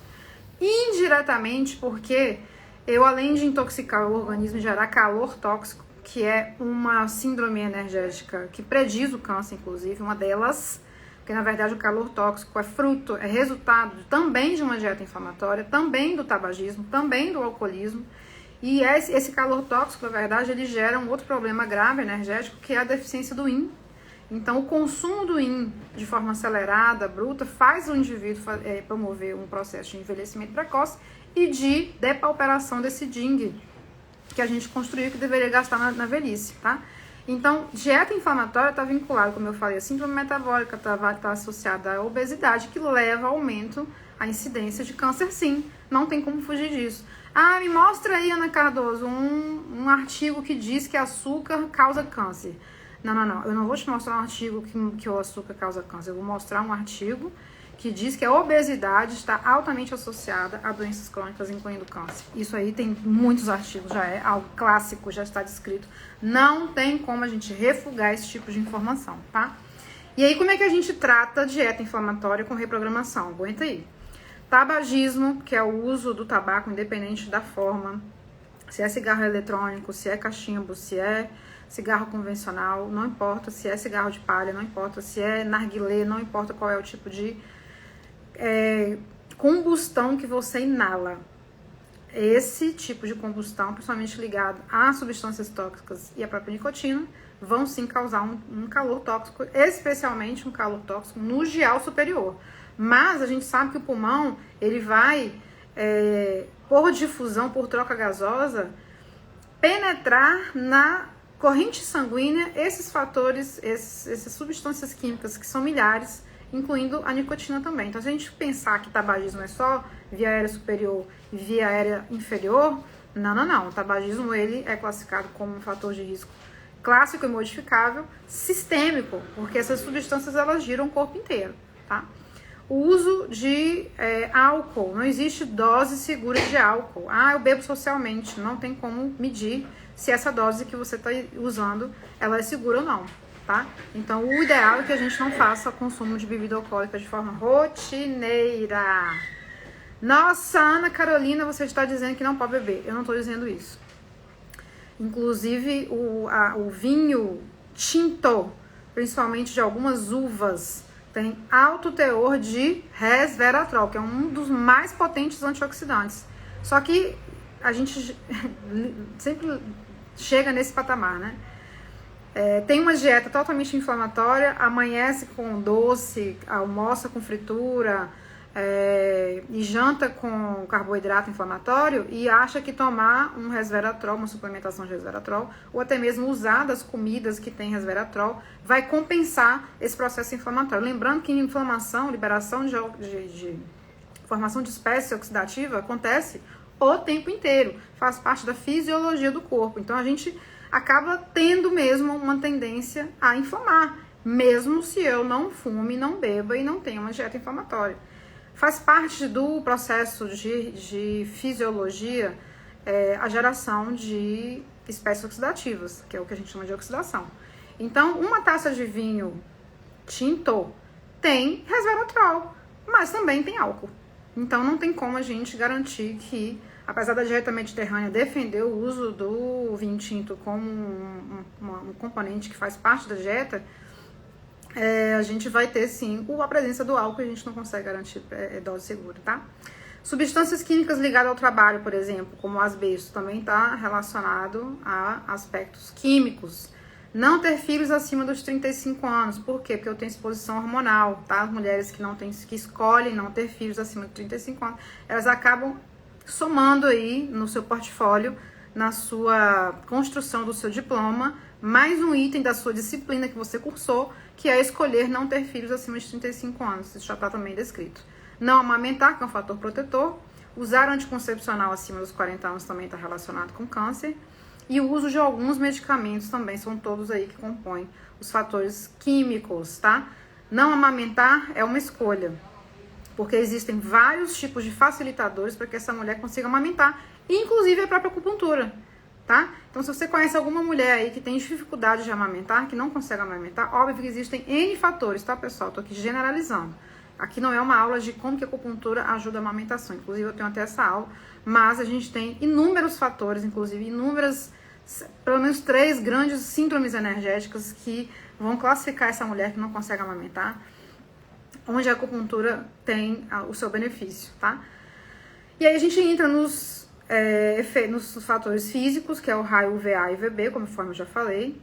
[SPEAKER 1] indiretamente porque eu, além de intoxicar o organismo e gerar calor tóxico, que é uma síndrome energética que prediz o câncer, inclusive, uma delas, porque na verdade o calor tóxico é resultado também de uma dieta inflamatória, também do tabagismo, também do alcoolismo, e esse calor tóxico, na verdade, ele gera um outro problema grave energético, que é a deficiência do yin. Então, o consumo do yin de forma acelerada, bruta, faz o indivíduo promover um processo de envelhecimento precoce e de depauperação desse Jing que a gente construiu, que deveria gastar na velhice, tá? Então, dieta inflamatória está vinculada, como eu falei, a síndrome metabólica, está associada à obesidade, que leva ao aumento, à incidência de câncer, sim. Não tem como fugir disso. Ah, me mostra aí, Ana Cardoso, um artigo que diz que açúcar causa câncer. Não. Eu não vou te mostrar um artigo que o açúcar causa câncer. Eu vou mostrar um artigo que diz que a obesidade está altamente associada a doenças crônicas, incluindo câncer. Isso aí tem muitos artigos, já é algo clássico, já está descrito. Não tem como a gente refugar esse tipo de informação, tá? E aí, como é que a gente trata dieta inflamatória com reprogramação? Aguenta aí. Tabagismo, que é o uso do tabaco, independente da forma, se é cigarro eletrônico, se é cachimbo, se é cigarro convencional, não importa, se é cigarro de palha, não importa, se é narguilé, não importa qual é o tipo de combustão que você inala. Esse tipo de combustão, principalmente ligado a substâncias tóxicas e a própria nicotina, vão sim causar um calor tóxico, especialmente um calor tóxico no gial superior. Mas a gente sabe que o pulmão, ele vai, por difusão, por troca gasosa, penetrar na corrente sanguínea esses fatores, essas substâncias químicas que são milhares, incluindo a nicotina também. Então, se a gente pensar que tabagismo é só via aérea superior e via aérea inferior, não. O tabagismo, ele é classificado como um fator de risco clássico e modificável, sistêmico, porque essas substâncias, elas giram o corpo inteiro, tá? O uso de álcool, não existe dose segura de álcool. Ah, eu bebo socialmente, não tem como medir se essa dose que você está usando, ela é segura ou não, tá? Então, o ideal é que a gente não faça consumo de bebida alcoólica de forma rotineira. Nossa, Ana Carolina, você está dizendo que não pode beber. Eu não estou dizendo isso. Inclusive, o vinho tinto, principalmente de algumas uvas, tem alto teor de resveratrol, que é um dos mais potentes antioxidantes. Só que a gente sempre chega nesse patamar, né? Tem uma dieta totalmente inflamatória, amanhece com doce, almoça com fritura, e janta com carboidrato inflamatório e acha que tomar um resveratrol, uma suplementação de resveratrol, ou até mesmo usar das comidas que tem resveratrol, vai compensar esse processo inflamatório. Lembrando que inflamação, liberação de formação de espécie oxidativa acontece o tempo inteiro, faz parte da fisiologia do corpo. Então a gente acaba tendo mesmo uma tendência a inflamar, mesmo se eu não fume, não beba e não tenha uma dieta inflamatória. Faz parte do processo de fisiologia a geração de espécies oxidativas, que é o que a gente chama de oxidação. Então, uma taça de vinho tinto tem resveratrol, mas também tem álcool. Então, não tem como a gente garantir que, apesar da dieta mediterrânea defender o uso do vinho tinto como um componente que faz parte da dieta, a gente vai ter sim a presença do álcool e a gente não consegue garantir dose segura, tá? Substâncias químicas ligadas ao trabalho, por exemplo, como o asbesto, também está relacionado a aspectos químicos. Não ter filhos acima dos 35 anos, por quê? Porque eu tenho exposição hormonal, tá? As mulheres que escolhem não ter filhos acima de 35 anos, elas acabam somando aí no seu portfólio, na sua construção do seu diploma, mais um item da sua disciplina que você cursou, que é escolher não ter filhos acima de 35 anos. Isso já está também descrito. Não amamentar, que é um fator protetor. Usar anticoncepcional acima dos 40 anos também está relacionado com câncer. E o uso de alguns medicamentos também, são todos aí que compõem os fatores químicos, tá? Não amamentar é uma escolha, porque existem vários tipos de facilitadores para que essa mulher consiga amamentar, inclusive a própria acupuntura, tá? Então, se você conhece alguma mulher aí que tem dificuldade de amamentar, que não consegue amamentar, óbvio que existem N fatores, tá, pessoal? Tô aqui generalizando. Aqui não é uma aula de como que a acupuntura ajuda a amamentação, inclusive eu tenho até essa aula, mas a gente tem inúmeros fatores, inclusive inúmeras, pelo menos 3 grandes síndromes energéticas que vão classificar essa mulher que não consegue amamentar, onde a acupuntura tem o seu benefício, tá? E aí a gente entra nos fatores físicos, que é o raio UVA e UVB, conforme eu já falei.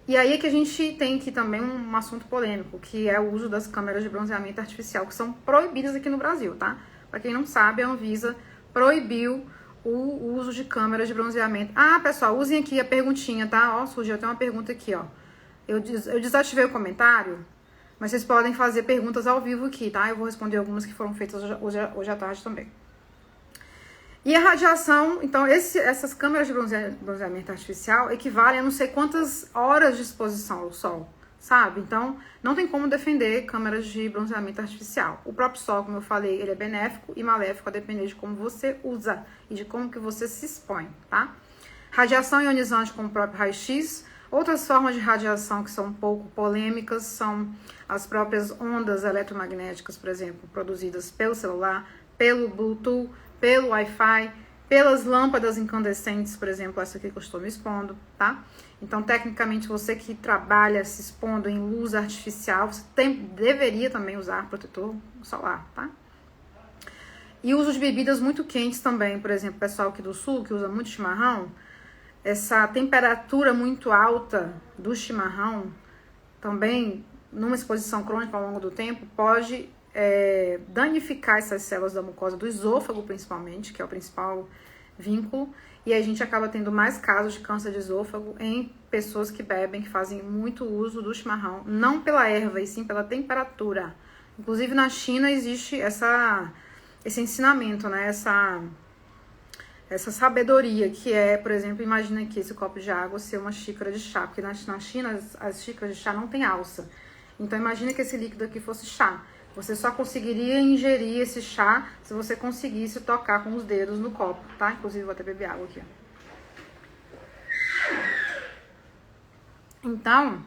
[SPEAKER 1] E aí é que a gente tem aqui também um assunto polêmico, que é o uso das câmeras de bronzeamento artificial, que são proibidas aqui no Brasil, tá? Pra quem não sabe, a Anvisa proibiu o uso de câmeras de bronzeamento. Ah, pessoal, usem aqui a perguntinha, tá? Ó, surgiu até uma pergunta aqui, ó. Eu desativei o comentário, mas vocês podem fazer perguntas ao vivo aqui, tá? Eu vou responder algumas que foram feitas hoje à tarde também. E a radiação, então, essas câmeras de bronzeamento artificial equivalem a não sei quantas horas de exposição ao sol, sabe? Então, não tem como defender câmeras de bronzeamento artificial. O próprio sol, como eu falei, ele é benéfico e maléfico a depender de como você usa e de como que você se expõe, tá? Radiação ionizante, como o próprio raio-x. Outras formas de radiação que são um pouco polêmicas são as próprias ondas eletromagnéticas, por exemplo, produzidas pelo celular, pelo Bluetooth, pelo Wi-Fi, pelas lâmpadas incandescentes, por exemplo, essa aqui que eu estou me expondo, tá? Então, tecnicamente, você que trabalha se expondo em luz artificial, você deveria também usar protetor solar, tá? E o uso de bebidas muito quentes também, por exemplo, o pessoal aqui do sul, que usa muito chimarrão, essa temperatura muito alta do chimarrão, também, numa exposição crônica ao longo do tempo, pode danificar essas células da mucosa do esôfago, principalmente, que é o principal vínculo, e a gente acaba tendo mais casos de câncer de esôfago em pessoas que bebem, que fazem muito uso do chimarrão, não pela erva, e sim pela temperatura. Inclusive, na China existe esse ensinamento, né, essa sabedoria, que é, por exemplo, imagina aqui esse copo de água ser uma xícara de chá, porque na China as xícaras de chá não tem alça. Então, imagina que esse líquido aqui fosse chá. Você só conseguiria ingerir esse chá se você conseguisse tocar com os dedos no copo, tá? Inclusive, vou até beber água aqui, ó. Então,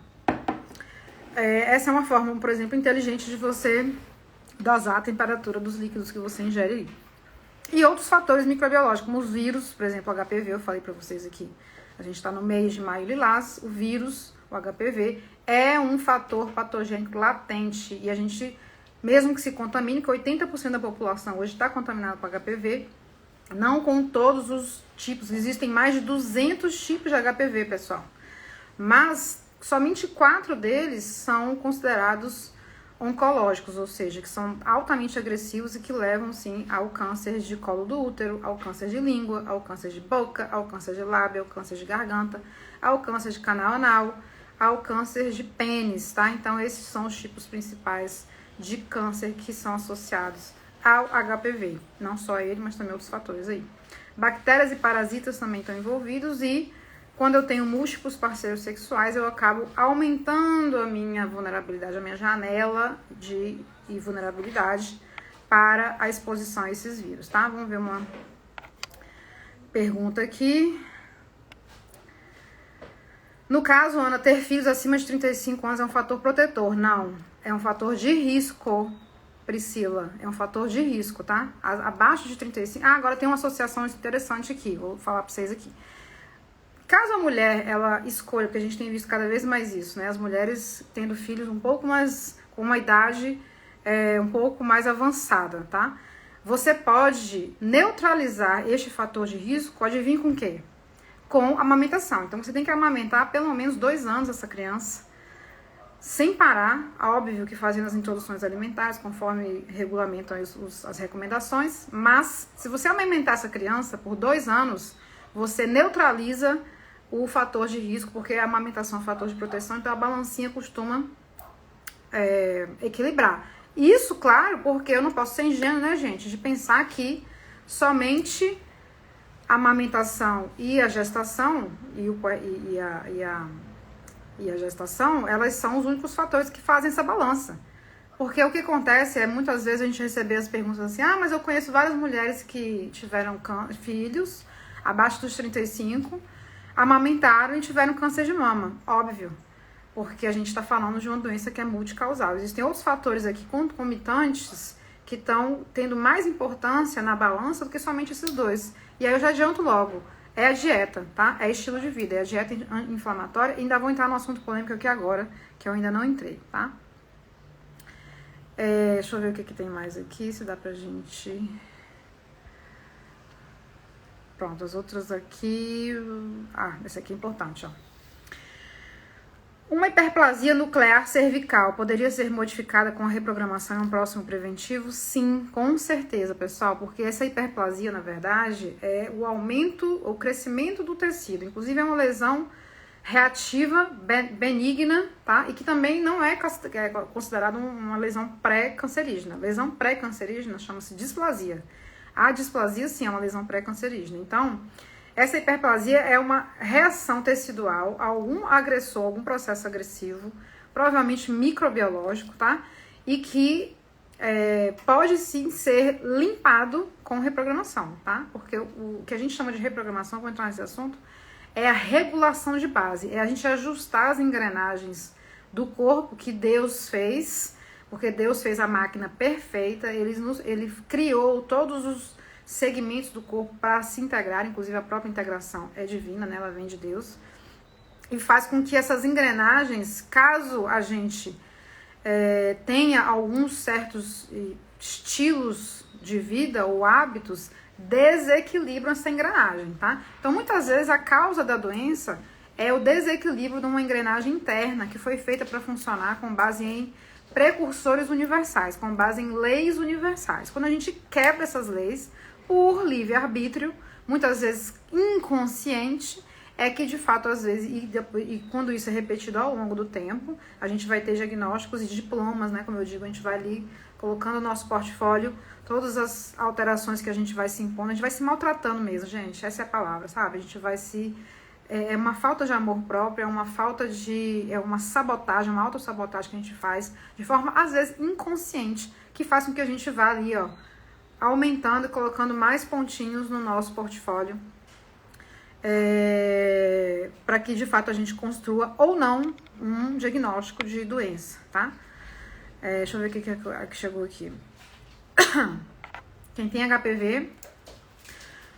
[SPEAKER 1] essa é uma forma, por exemplo, inteligente de você dosar a temperatura dos líquidos que você ingere aí. E outros fatores microbiológicos, como os vírus, por exemplo, o HPV, eu falei pra vocês aqui. A gente tá no mês de maio lilás, o vírus, o HPV, é um fator patogênico latente. E a gente, mesmo que se contamine, que 80% da população hoje está contaminada com HPV, não com todos os tipos. Existem mais de 200 tipos de HPV, pessoal. Mas somente 4 deles são considerados oncológicos, ou seja, que são altamente agressivos e que levam, sim, ao câncer de colo do útero, ao câncer de língua, ao câncer de boca, ao câncer de lábio, ao câncer de garganta, ao câncer de canal anal, ao câncer de pênis, tá? Então, esses são os tipos principais de câncer que são associados ao HPV. Não só ele, mas também outros fatores aí. Bactérias e parasitas também estão envolvidos e quando eu tenho múltiplos parceiros sexuais, eu acabo aumentando a minha vulnerabilidade, a minha janela de vulnerabilidade para a exposição a esses vírus, tá? Vamos ver uma pergunta aqui. No caso, Ana, ter filhos acima de 35 anos é um fator protetor? Não, é um fator de risco, Priscila. É um fator de risco, tá? Abaixo de 35... Ah, agora tem uma associação interessante aqui, vou falar para vocês aqui. Caso a mulher, ela escolha, porque a gente tem visto cada vez mais isso, né? As mulheres tendo filhos um pouco mais, com uma idade um pouco mais avançada, tá? Você pode neutralizar este fator de risco, adivinha com o quê? Com a amamentação. Então, você tem que amamentar pelo menos 2 anos essa criança, sem parar, óbvio que fazendo as introduções alimentares, conforme regulamentam as recomendações, mas se você amamentar essa criança por 2 anos, você neutraliza o fator de risco, porque a amamentação é um fator de proteção, então a balancinha costuma equilibrar. Isso, claro, porque eu não posso ser ingênuo, né, gente, de pensar que somente a amamentação e a gestação e a gestação, elas são os únicos fatores que fazem essa balança. Porque o que acontece é, muitas vezes a gente recebe as perguntas assim, mas eu conheço várias mulheres que tiveram filhos abaixo dos 35, amamentaram e tiveram câncer de mama, óbvio. Porque a gente está falando de uma doença que é multicausal. Existem outros fatores aqui concomitantes que estão tendo mais importância na balança do que somente esses dois. E aí eu já adianto logo, é a dieta, tá? É estilo de vida, é a dieta inflamatória. E ainda vou entrar no assunto polêmico aqui agora, que eu ainda não entrei, tá? Deixa eu ver o que tem mais aqui, se dá pra gente... Pronto, as outras aqui... esse aqui é importante, ó. Uma hiperplasia nuclear cervical poderia ser modificada com a reprogramação em um próximo preventivo? Sim, com certeza, pessoal, porque essa hiperplasia, na verdade, é o aumento, o crescimento do tecido. Inclusive, é uma lesão reativa, benigna, tá? E que também não é considerada uma lesão pré-cancerígena. Lesão pré-cancerígena chama-se displasia. A displasia, sim, é uma lesão pré-cancerígena. Então... essa hiperplasia é uma reação tecidual a algum agressor, algum processo agressivo, provavelmente microbiológico, tá? E que pode sim ser limpado com reprogramação, tá? Porque o que a gente chama de reprogramação, vou entrar nesse assunto, é a regulação de base, é a gente ajustar as engrenagens do corpo que Deus fez, porque Deus fez a máquina perfeita, ele criou todos os segmentos do corpo para se integrar, inclusive a própria integração é divina, né? Ela vem de Deus, e faz com que essas engrenagens, caso a gente tenha alguns certos estilos de vida ou hábitos, desequilibram essa engrenagem, tá? Então, muitas vezes, a causa da doença é o desequilíbrio de uma engrenagem interna que foi feita para funcionar com base em precursores universais, com base em leis universais. Quando a gente quebra essas leis, por livre-arbítrio, muitas vezes inconsciente, é que de fato, às vezes, e quando isso é repetido ao longo do tempo, a gente vai ter diagnósticos e diplomas, né? Como eu digo, a gente vai ali colocando no nosso portfólio todas as alterações que a gente vai se impondo, a gente vai se maltratando mesmo, gente, essa é a palavra, sabe? A gente vai se... É uma falta de amor próprio, é uma falta de... é uma sabotagem, uma autossabotagem que a gente faz de forma, às vezes, inconsciente, que faz com que a gente vá ali, ó, aumentando e colocando mais pontinhos no nosso portfólio, para que de fato a gente construa ou não um diagnóstico de doença, tá? Deixa eu ver o que chegou aqui. Quem tem HPV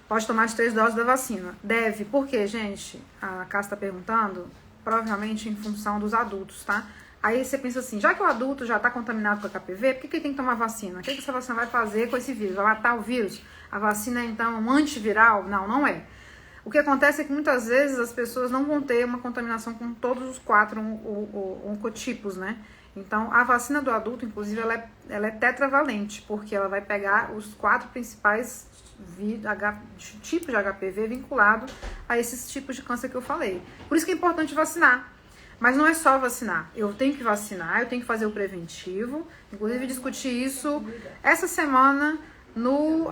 [SPEAKER 1] pode tomar as 3 doses da vacina. Deve, por quê, gente? A Cássia está perguntando, provavelmente em função dos adultos, tá? Aí você pensa assim, já que o adulto já está contaminado com HPV, por que ele tem que tomar vacina? O que essa vacina vai fazer com esse vírus? Vai matar o vírus? A vacina é, então, um antiviral? Não, não é. O que acontece é que muitas vezes as pessoas não vão ter uma contaminação com todos os 4 oncotipos, né? Então, a vacina do adulto, inclusive, ela é tetravalente, porque ela vai pegar os 4 principais tipos de HPV vinculados a esses tipos de câncer que eu falei. Por isso que é importante vacinar. Mas não é só vacinar. Eu tenho que vacinar, eu tenho que fazer o preventivo. Inclusive, discuti isso essa semana no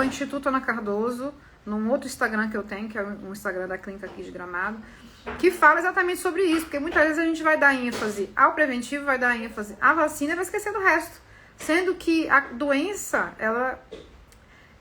[SPEAKER 1] @Instituto Ana Cardoso, num outro Instagram que eu tenho, que é um Instagram da clínica aqui de Gramado, que fala exatamente sobre isso. Porque muitas vezes a gente vai dar ênfase ao preventivo, vai dar ênfase à vacina e vai esquecer do resto. Sendo que a doença, ela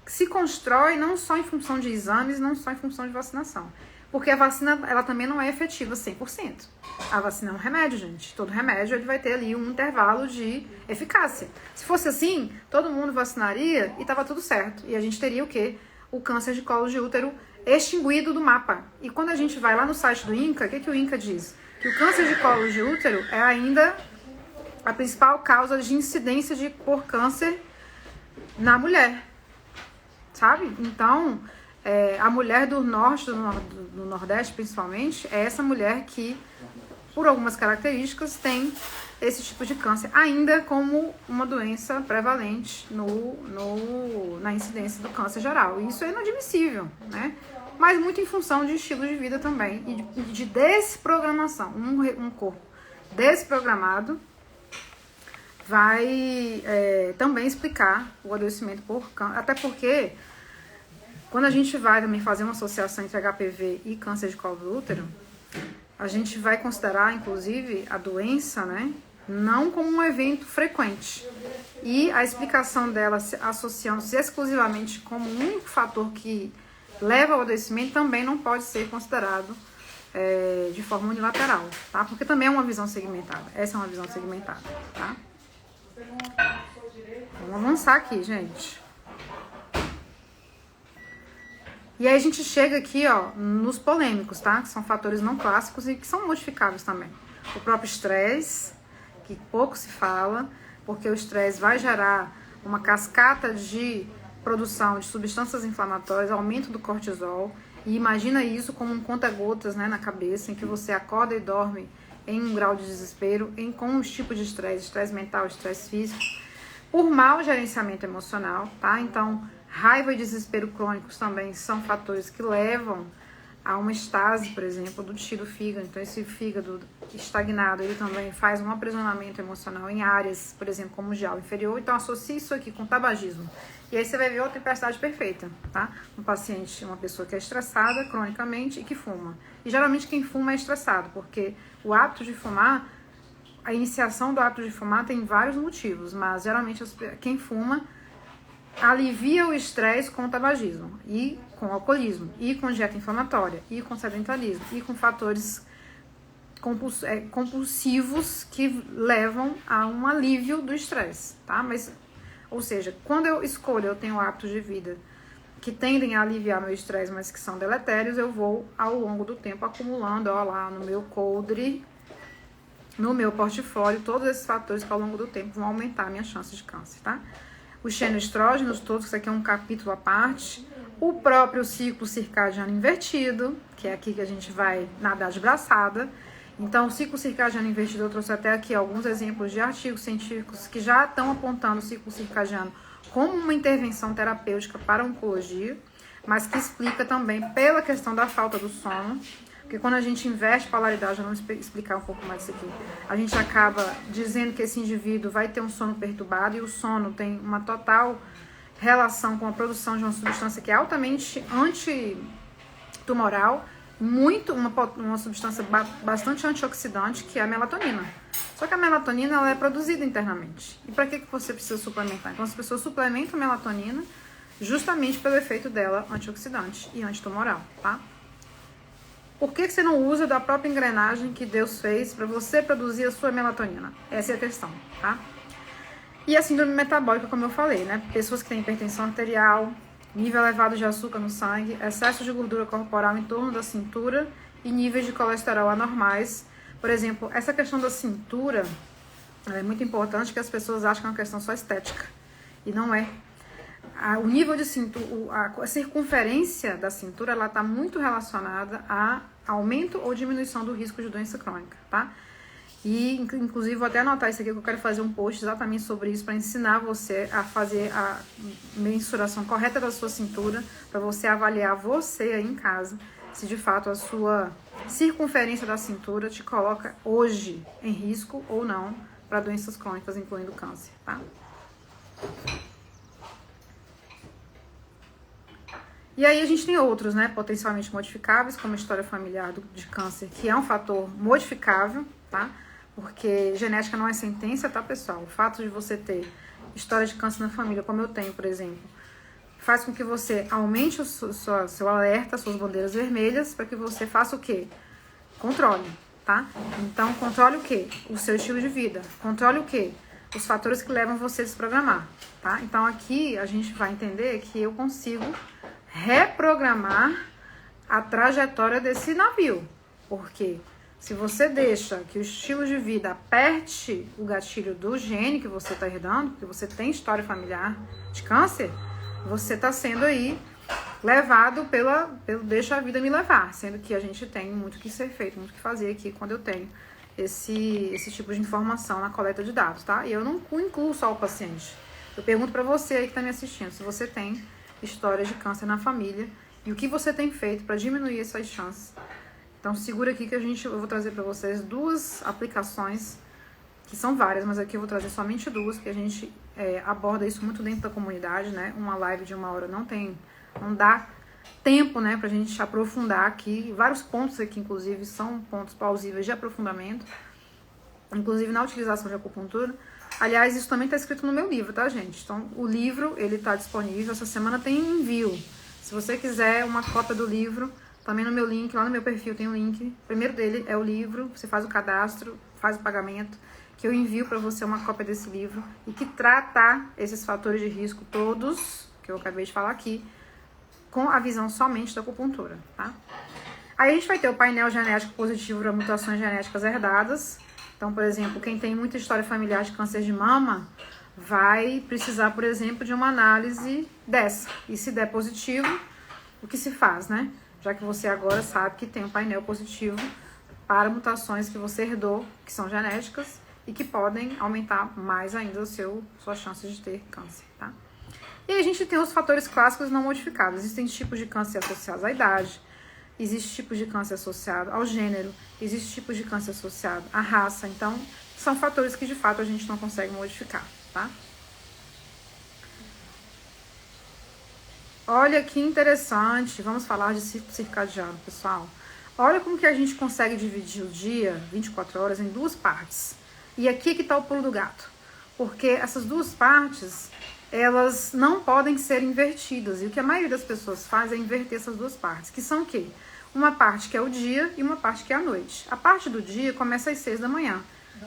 [SPEAKER 1] se constrói não só em função de exames, não só em função de vacinação. Porque a vacina, ela também não é efetiva 100%. A vacina é um remédio, gente. Todo remédio, ele vai ter ali um intervalo de eficácia. Se fosse assim, todo mundo vacinaria e tava tudo certo. E a gente teria o quê? O câncer de colo de útero extinguido do mapa. E quando a gente vai lá no site do INCA, o que o INCA diz? Que o câncer de colo de útero é ainda a principal causa de incidência por câncer na mulher. Sabe? Então... a mulher do norte, do nordeste principalmente, é essa mulher que, por algumas características, tem esse tipo de câncer, ainda como uma doença prevalente na incidência do câncer geral. E isso é inadmissível, né? Mas muito em função de estilo de vida também e de desprogramação. Um corpo desprogramado vai também explicar o adoecimento por câncer, até porque... Quando a gente vai também fazer uma associação entre HPV e câncer de colo do útero, a gente vai considerar, inclusive, a doença, né, não como um evento frequente. E a explicação dela associando-se exclusivamente como um único fator que leva ao adoecimento também não pode ser considerado de forma unilateral, tá? Porque também é uma visão segmentada. Essa é uma visão segmentada, tá? Vamos avançar aqui, gente. E aí a gente chega aqui, ó, nos polêmicos, tá? Que são fatores não clássicos e que são modificáveis também. O próprio estresse, que pouco se fala, porque o estresse vai gerar uma cascata de produção de substâncias inflamatórias, aumento do cortisol. E imagina isso como um conta-gotas, né, na cabeça, em que você acorda e dorme em um grau de desespero, com os tipos de estresse, estresse mental, estresse físico, por mau gerenciamento emocional, tá? Então, raiva e desespero crônicos também são fatores que levam a uma estase, por exemplo, do tecido fígado. Então, esse fígado estagnado, ele também faz um aprisionamento emocional em áreas, por exemplo, como o gial inferior. Então, associe isso aqui com tabagismo. E aí você vai ver outra tempestade perfeita, tá? Um paciente, uma pessoa que é estressada cronicamente e que fuma. E geralmente quem fuma é estressado, porque o hábito de fumar, a iniciação do hábito de fumar tem vários motivos, mas geralmente quem fuma alivia o estresse com o tabagismo, e com o alcoolismo, e com dieta inflamatória, e com sedentarismo, e com fatores compulsivos que levam a um alívio do estresse, tá? Mas, ou seja, quando eu tenho hábitos de vida que tendem a aliviar meu estresse, mas que são deletérios, eu vou, ao longo do tempo, acumulando, ó, lá no meu coldre, no meu portfólio, todos esses fatores que ao longo do tempo vão aumentar a minha chance de câncer, tá? Os xenoestrógenos, todos, isso aqui é um capítulo à parte. O próprio ciclo circadiano invertido, que é aqui que a gente vai nadar de braçada. Então, o ciclo circadiano invertido, eu trouxe até aqui alguns exemplos de artigos científicos que já estão apontando o ciclo circadiano como uma intervenção terapêutica para a oncologia, mas que explica também pela questão da falta do sono. Porque quando a gente inverte polaridade, vamos explicar um pouco mais isso aqui, a gente acaba dizendo que esse indivíduo vai ter um sono perturbado, e o sono tem uma total relação com a produção de uma substância que é altamente antitumoral, uma substância bastante antioxidante, que é a melatonina. Só que a melatonina, ela é produzida internamente. E para que você precisa suplementar? Então as pessoas suplementam a melatonina justamente pelo efeito dela antioxidante e antitumoral, tá? Por que você não usa da própria engrenagem que Deus fez para você produzir a sua melatonina? Essa é a questão, tá? E a síndrome metabólica, como eu falei, né? Pessoas que têm hipertensão arterial, nível elevado de açúcar no sangue, excesso de gordura corporal em torno da cintura e níveis de colesterol anormais. Por exemplo, essa questão da cintura é muito importante, que as pessoas acham que é uma questão só estética. E não é. O nível de cintura, a circunferência da cintura, ela está muito relacionada a aumento ou diminuição do risco de doença crônica, tá? E, inclusive, vou até anotar isso aqui, que eu quero fazer um post exatamente sobre isso, para ensinar você a fazer a mensuração correta da sua cintura, para você avaliar você aí em casa, se de fato a sua circunferência da cintura te coloca hoje em risco ou não para doenças crônicas, incluindo câncer, tá? E aí a gente tem outros, né, potencialmente modificáveis, como a história familiar de câncer, que é um fator modificável, tá? Porque genética não é sentença, tá, pessoal? O fato de você ter história de câncer na família, como eu tenho, por exemplo, faz com que você aumente seu alerta, suas bandeiras vermelhas, para que você faça o quê? Controle, tá? Então, controle o quê? O seu estilo de vida. Controle o quê? Os fatores que levam você a se desprogramar, tá? Então, aqui a gente vai entender que eu consigo reprogramar a trajetória desse navio. Porque se você deixa que o estilo de vida aperte o gatilho do gene que você está herdando, porque você tem história familiar de câncer, você está sendo aí levado pelo deixa a vida me levar, sendo que a gente tem muito que ser feito, muito que fazer aqui quando eu tenho esse tipo de informação na coleta de dados, tá? E eu não incluo só o paciente. Eu pergunto para você aí que está me assistindo, se você tem história de câncer na família e o que você tem feito para diminuir essas chances. Então segura aqui que eu vou trazer para vocês duas aplicações, que são várias, mas aqui eu vou trazer somente duas, que a gente aborda isso muito dentro da comunidade, né? Uma live de 1 hora não dá tempo, né, pra gente aprofundar aqui. Vários pontos aqui, inclusive, são pontos plausíveis de aprofundamento, inclusive na utilização de acupuntura. Aliás, isso também está escrito no meu livro, tá, gente? Então, o livro, ele está disponível. Essa semana tem envio. Se você quiser uma cópia do livro, também no meu link, lá no meu perfil tem um link. O primeiro dele é o livro, você faz o cadastro, faz o pagamento, que eu envio para você uma cópia desse livro e que trata esses fatores de risco todos, que eu acabei de falar aqui, com a visão somente da acupuntura, tá? Aí a gente vai ter o painel genético positivo para mutações genéticas herdadas. Então, por exemplo, quem tem muita história familiar de câncer de mama vai precisar, por exemplo, de uma análise dessa. E se der positivo, o que se faz, né? Já que você agora sabe que tem um painel positivo para mutações que você herdou, que são genéticas e que podem aumentar mais ainda suas chances de ter câncer, tá? E aí a gente tem os fatores clássicos não modificados. Existem tipos de câncer associados à idade, existe tipos de câncer associado ao gênero, existe tipos de câncer associado à raça. Então, são fatores que de fato a gente não consegue modificar, tá? Olha que interessante, vamos falar de ciclo circadiano, pessoal. Olha como que a gente consegue dividir o dia, 24 horas, em duas partes. E aqui que tá o pulo do gato. Porque essas duas partes, elas não podem ser invertidas. E o que a maioria das pessoas faz é inverter essas duas partes, que são o quê? Uma parte que é o dia e uma parte que é a noite. A parte do dia começa às 6 da manhã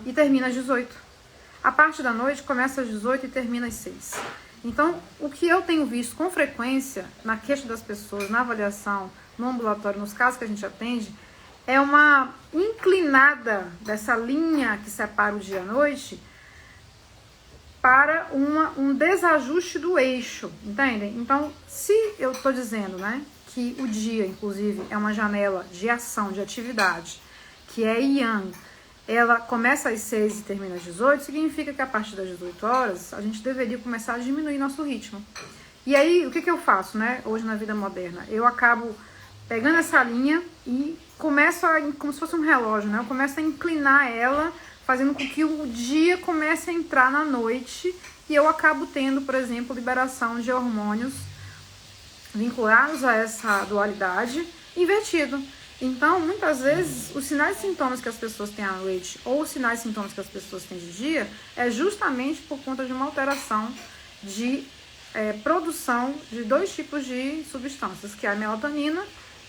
[SPEAKER 1] e termina às 18. A parte da noite começa às 18 e termina às 6. Então, o que eu tenho visto com frequência na queixa das pessoas, na avaliação, no ambulatório, nos casos que a gente atende, é uma inclinada dessa linha que separa o dia e a noite para um desajuste do eixo, entendem? Então, se eu estou dizendo, né, que o dia, inclusive, é uma janela de ação, de atividade, que é Yang, ela começa às 6 e termina às 18, significa que a partir das 18 horas a gente deveria começar a diminuir nosso ritmo. E aí, o que eu faço, né, hoje na vida moderna? Eu acabo pegando essa linha e começo como se fosse um relógio, né? Eu começo a inclinar ela, fazendo com que o dia comece a entrar na noite e eu acabo tendo, por exemplo, liberação de hormônios vinculados a essa dualidade invertido. Então, muitas vezes, os sinais e sintomas que as pessoas têm à noite ou os sinais e sintomas que as pessoas têm de dia é justamente por conta de uma alteração de produção de dois tipos de substâncias, que é a melatonina,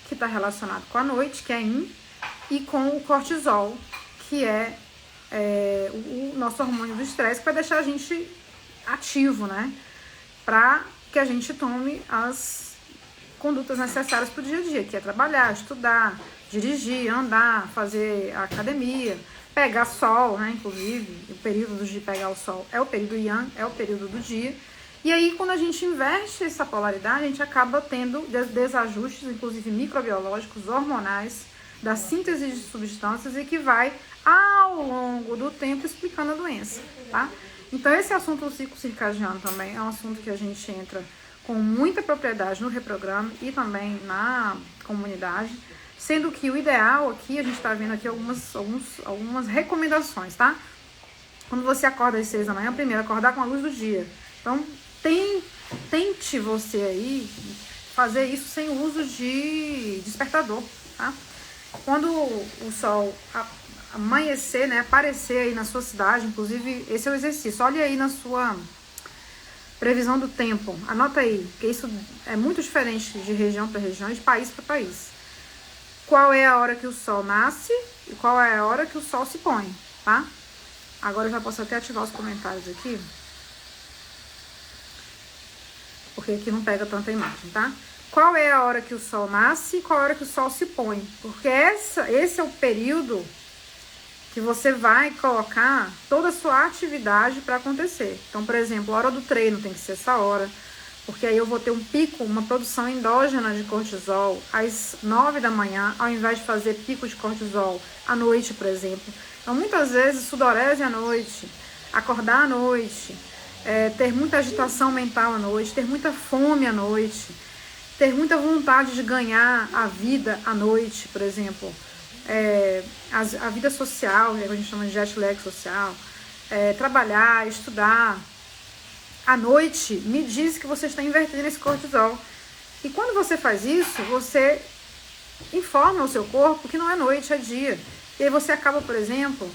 [SPEAKER 1] que está relacionado com a noite, que é Yin, e com o cortisol, que é o nosso hormônio do estresse, que vai deixar a gente ativo, né? Para que a gente tome as condutas necessárias para o dia a dia, que é trabalhar, estudar, dirigir, andar, fazer academia, pegar sol, né? Inclusive, o período de pegar o sol é o período Yang, é o período do dia. E aí, quando a gente inverte essa polaridade, a gente acaba tendo desajustes, inclusive microbiológicos, hormonais, da síntese de substâncias e que vai, ao longo do tempo, explicando a doença, tá? Então, esse assunto do ciclo circadiano também é um assunto que a gente entra com muita propriedade no reprograma e também na comunidade, sendo que o ideal aqui, a gente está vendo aqui algumas recomendações, tá? Quando você acorda às 6 da manhã, primeiro, acordar com a luz do dia. Então, tente você aí fazer isso sem o uso de despertador, tá? Quando o sol amanhecer, né, aparecer aí na sua cidade, inclusive esse é o exercício, olha aí na sua previsão do tempo, anota aí, porque isso é muito diferente de região para região e de país para país. Qual é a hora que o sol nasce e qual é a hora que o sol se põe, tá? Agora eu já posso até ativar os comentários aqui, porque aqui não pega tanta imagem, tá? Qual é a hora que o sol nasce e qual é a hora que o sol se põe? Porque esse é o período que você vai colocar toda a sua atividade para acontecer. Então, por exemplo, a hora do treino tem que ser essa hora, porque aí eu vou ter um pico, uma produção endógena de cortisol às 9 da manhã, ao invés de fazer pico de cortisol à noite, por exemplo. Então, muitas vezes, sudorese à noite, acordar à noite, ter muita agitação mental à noite, ter muita fome à noite, ter muita vontade de ganhar a vida à noite, por exemplo. A vida social, que a gente chama de jet lag social, trabalhar, estudar à noite, me diz que você está invertendo esse cortisol. E quando você faz isso, você informa o seu corpo que não é noite, é dia. E aí você acaba, por exemplo,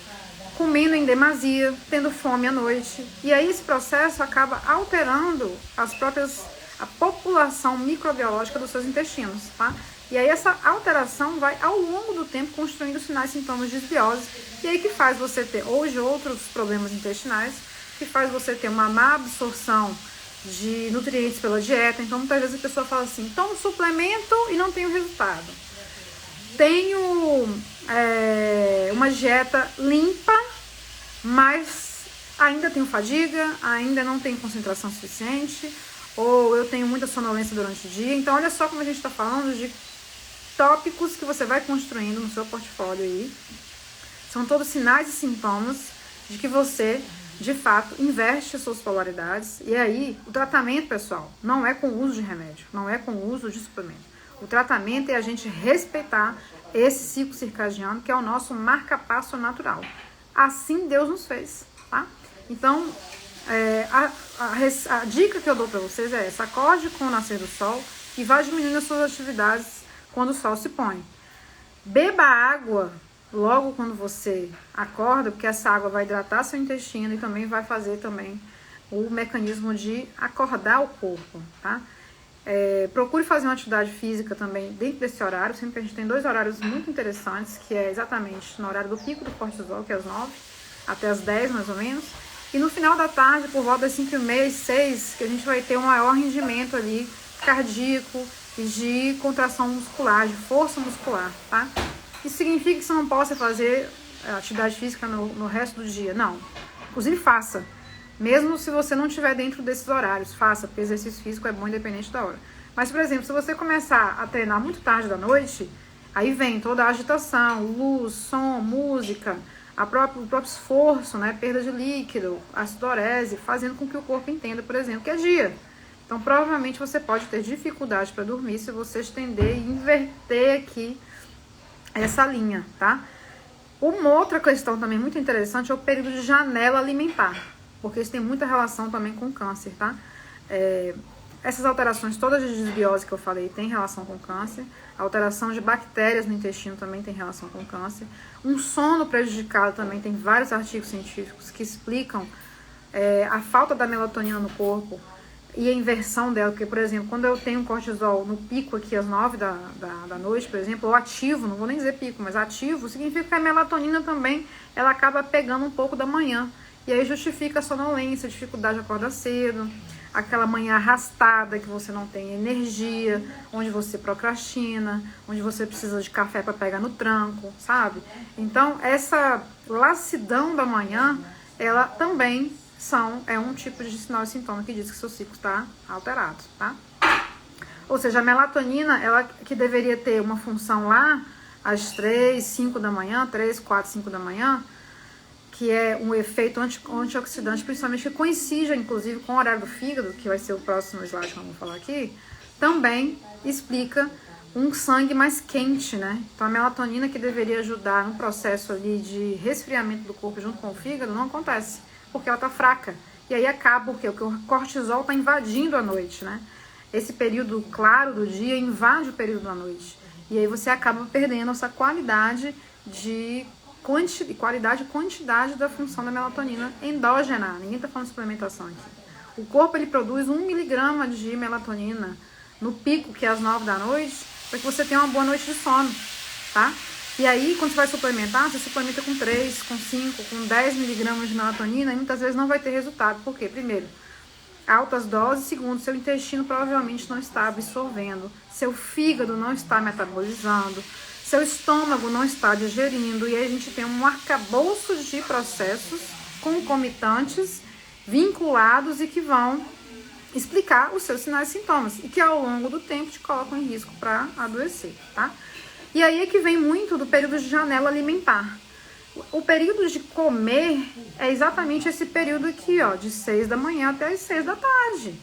[SPEAKER 1] comendo em demasia, tendo fome à noite. E aí esse processo acaba alterando a população microbiológica dos seus intestinos, tá? E aí essa alteração vai ao longo do tempo construindo sinais e sintomas de desbiose. E aí que faz você ter hoje outros problemas intestinais, que faz você ter uma má absorção de nutrientes pela dieta. Então muitas vezes a pessoa fala assim, tomo suplemento e não tenho resultado. Tenho uma dieta limpa, mas ainda tenho fadiga, ainda não tenho concentração suficiente, ou eu tenho muita sonolência durante o dia. Então olha só como a gente está falando de tópicos que você vai construindo no seu portfólio aí. São todos sinais e sintomas de que você, de fato, inverte as suas polaridades. E aí, o tratamento, pessoal, não é com o uso de remédio, não é com o uso de suplemento. O tratamento é a gente respeitar esse ciclo circadiano, que é o nosso marca-passo natural. Assim Deus nos fez, tá? Então, a dica que eu dou para vocês é essa: acorde com o nascer do sol e vá diminuindo as suas atividades quando o sol se põe. Beba água logo quando você acorda, porque essa água vai hidratar seu intestino e também vai fazer também o mecanismo de acordar o corpo, tá? Procure fazer uma atividade física também dentro desse horário. Sempre a gente tem 2 horários muito interessantes, que é exatamente no horário do pico do cortisol, que é às 9 até às 10 mais ou menos, e no final da tarde, por volta das 5h30 e 6, que a gente vai ter um maior rendimento ali cardíaco e de contração muscular, de força muscular, tá? Isso significa que você não possa fazer atividade física no resto do dia? Não. Inclusive faça. Mesmo se você não estiver dentro desses horários, faça, porque exercício físico é bom independente da hora. Mas, por exemplo, se você começar a treinar muito tarde da noite, aí vem toda a agitação, luz, som, música, o próprio esforço, né, perda de líquido, acidorese, fazendo com que o corpo entenda, por exemplo, que é dia. Então, provavelmente você pode ter dificuldade para dormir se você estender e inverter aqui essa linha, tá? Uma outra questão também muito interessante é o período de janela alimentar, porque isso tem muita relação também com câncer, tá? Essas alterações todas de desbiose que eu falei tem relação com câncer. A alteração de bactérias no intestino também tem relação com câncer. Um sono prejudicado também, tem vários artigos científicos que explicam a falta da melatonina no corpo e a inversão dela. Porque, por exemplo, quando eu tenho cortisol no pico aqui às 9 da noite, por exemplo, ou ativo, não vou nem dizer pico, mas ativo, significa que a melatonina também ela acaba pegando um pouco da manhã. E aí justifica a sonolência, a dificuldade de acordar cedo, aquela manhã arrastada que você não tem energia, onde você procrastina, onde você precisa de café para pegar no tranco, sabe? Então, essa lassidão da manhã, ela também é um tipo de sinal e sintoma que diz que seu ciclo está alterado, tá? Ou seja, a melatonina, ela que deveria ter uma função lá às 3, 5 da manhã, 3, 4, 5 da manhã, que é um efeito antioxidante, principalmente que coincide, inclusive, com o horário do fígado, que vai ser o próximo slide que eu vou falar aqui, também explica um sangue mais quente, né? Então, a melatonina que deveria ajudar no processo ali de resfriamento do corpo junto com o fígado, não acontece, porque ela tá fraca. E aí acaba porque o cortisol tá invadindo a noite, né? Esse período claro do dia invade o período da noite. E aí você acaba perdendo essa qualidade e quantidade da função da melatonina endógena. Ninguém está falando de suplementação aqui. O corpo ele produz 1 miligrama de melatonina no pico, que é às 9 da noite, para que você tenha uma boa noite de sono, tá? E aí, quando você vai suplementar, você suplementa com 3, com 5, com 10 miligramas de melatonina e muitas vezes não vai ter resultado. Por quê? Primeiro, altas doses. Segundo, seu intestino provavelmente não está absorvendo, seu fígado não está metabolizando, seu estômago não está digerindo, e aí a gente tem um arcabouço de processos concomitantes, vinculados e que vão explicar os seus sinais e sintomas, e que ao longo do tempo te colocam em risco para adoecer, tá? E aí é que vem muito do período de janela alimentar. O período de comer é exatamente esse período aqui, ó, de 6 da manhã até as 6 da tarde,